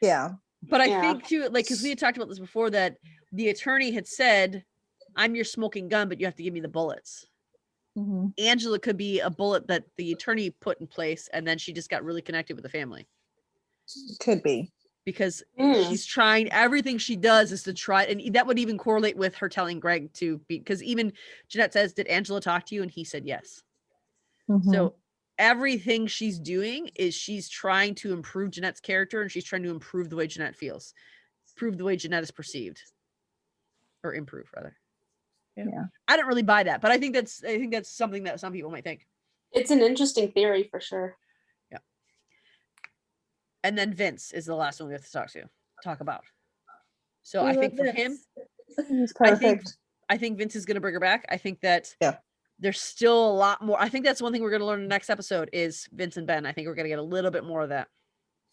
Yeah. But I think too, like, because we had talked about this before, that the attorney had said, I'm your smoking gun, but you have to give me the bullets. Mm-hmm. Angela could be a bullet that the attorney put in place, and then she just got really connected with the family. Could be. Because she's trying, everything she does is to try, and that would even correlate with her telling Greg to be, because even Jeanette says, did Angela talk to you? And he said yes. Mm-hmm. So everything she's doing is she's trying to improve Jeanette's character, and she's trying to improve the way Jeanette feels, improve the way Jeanette is perceived, or improve rather. Yeah. I don't really buy that, but I think that's something that some people might think. It's an interesting theory for sure. Yeah. And then Vince is the last one we have to talk about. So I think for him, he's perfect. I think Vince is going to bring her back. I think that there's still a lot more. I think that's one thing we're going to learn in the next episode is Vince and Ben. I think we're going to get a little bit more of that.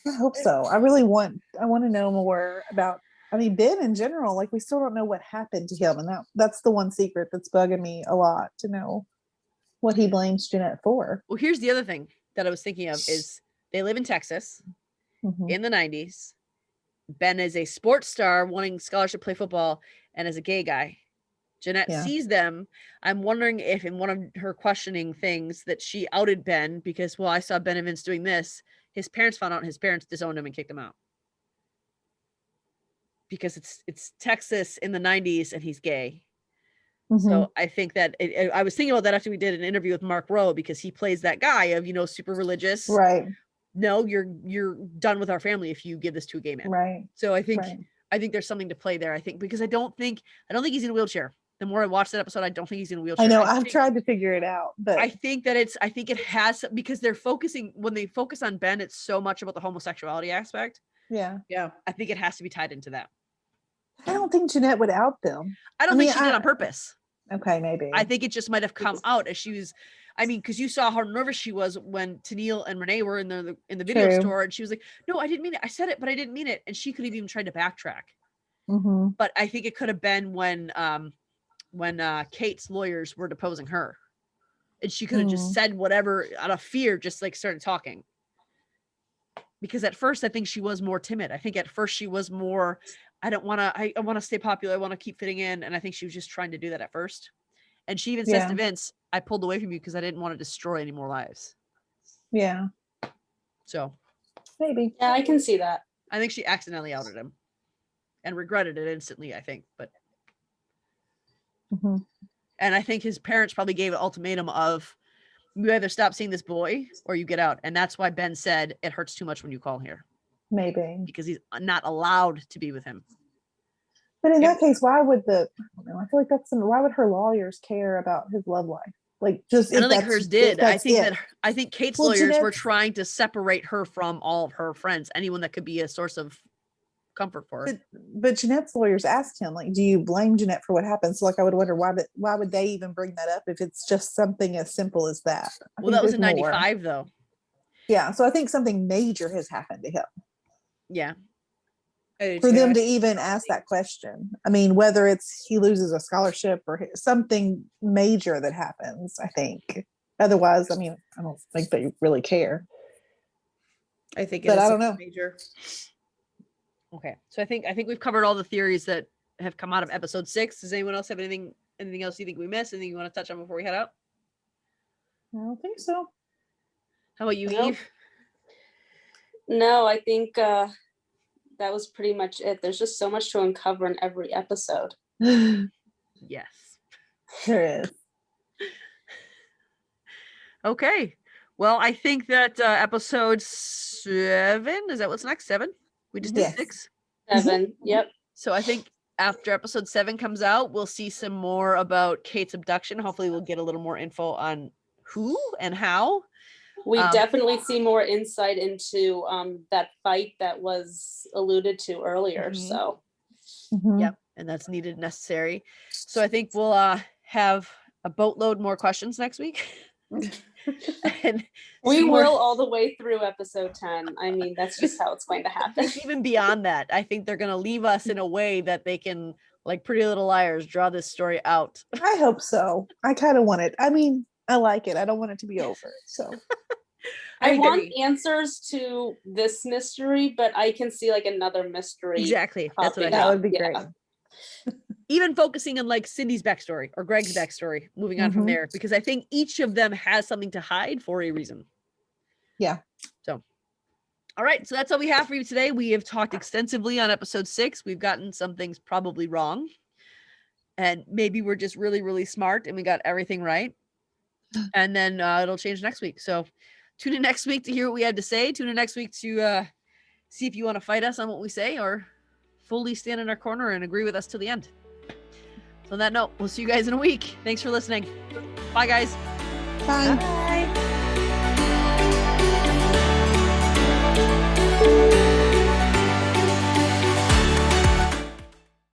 I hope so. I want to know more about, Ben in general. Like, we still don't know what happened to him. And that's the one secret that's bugging me a lot, to know what he blames Jeanette for. Well, here's the other thing that I was thinking of is they live in Texas in the 90s. Ben is a sports star wanting scholarship to play football and is a gay guy. Jeanette sees them. I'm wondering if in one of her questioning things that she outed Ben because, well, I saw Ben and Vince doing this. His parents found out and his parents disowned him and kicked him out. Because it's Texas in the 90s and he's gay. So I think that I was thinking about that after we did an interview with Mark Rowe, because he plays that guy of, super religious. Right. No, you're done with our family if you give this to a gay man. Right. So I think there's something to play there. I think because I don't think he's in a wheelchair. The more I watch that episode, I don't think he's in a wheelchair. I know. I've tried to figure it out, but I think it has, because when they focus on Ben, it's so much about the homosexuality aspect. Yeah. I think it has to be tied into that. I don't think Jeanette would out them. I don't think she did on purpose. Okay, maybe. I think it just might have come out as she was. Because you saw how nervous she was when Tennille and Renee were in the video store, and she was like, "No, I didn't mean it. I said it, but I didn't mean it." And she could have even tried to backtrack. But I think it could have been when Kate's lawyers were deposing her, and she could have just said whatever out of fear, just like started talking. because at first I think she was more timid. I think at first she was more, I want to stay popular. I want to keep fitting in. And I think she was just trying to do that at first. And she even says to Vince, I pulled away from you because I didn't want to destroy any more lives. Yeah. So maybe. Yeah, I can see that. I think she accidentally outed him and regretted it instantly, I think. But and I think his parents probably gave an ultimatum of, you either stop seeing this boy or you get out. And that's why Ben said it hurts too much when you call here. Maybe. Because he's not allowed to be with him. But in that case, why would I feel like why would her lawyers care about his love life? Like, just I don't think hers did. I think Kate's lawyers were trying to separate her from all of her friends, anyone that could be a source of comfort for her. But Jeanette's lawyers asked him, like, do you blame Jeanette for what happened? So, like, I would wonder why would they even bring that up if it's just something as simple as that? Well, that was in 95 though. Yeah, so I think something major has happened to him. Yeah. For them to even ask that question. I mean, whether it's he loses a scholarship or something major that happens, I think. Otherwise, I mean, I don't think they really care. I think but I don't know. Major. Okay. So I think we've covered all the theories that have come out of episode 6. Does anyone else have anything else you think we missed? Anything you want to touch on before we head out? I don't think so. How about you, Eve? No, I think that was pretty much it. There's just so much to uncover in every episode. Yes. There is. Okay. Well, I think that episode 7, is that what's next? 7? We just did 6? 7, yep. So I think after episode 7 comes out, we'll see some more about Kate's abduction. Hopefully we'll get a little more info on who and how. We definitely see more insight into that fight that was alluded to earlier. So, yep, and that's needed and necessary. So I think we'll have a boatload more questions next week. And we will all the way through episode 10. I mean, that's just how it's going to happen. Even beyond that, I think they're going to leave us in a way that they can, like Pretty Little Liars, draw this story out. I hope so. I kind of want it. I mean, I like it. I don't want it to be over. So I want answers to this mystery, but I can see like another mystery. Exactly. That's what that would be great. Even focusing on like Cindy's backstory or Greg's backstory, moving on from there, because I think each of them has something to hide for a reason. Yeah. So, all right. So that's all we have for you today. We have talked extensively on episode 6. We've gotten some things probably wrong. And maybe we're just really, really smart and we got everything right. And then it'll change next week. So tune in next week to hear what we had to say. Tune in next week to see if you want to fight us on what we say or fully stand in our corner and agree with us till the end. So on that note, we'll see you guys in a week. Thanks for listening. Bye, guys. Bye.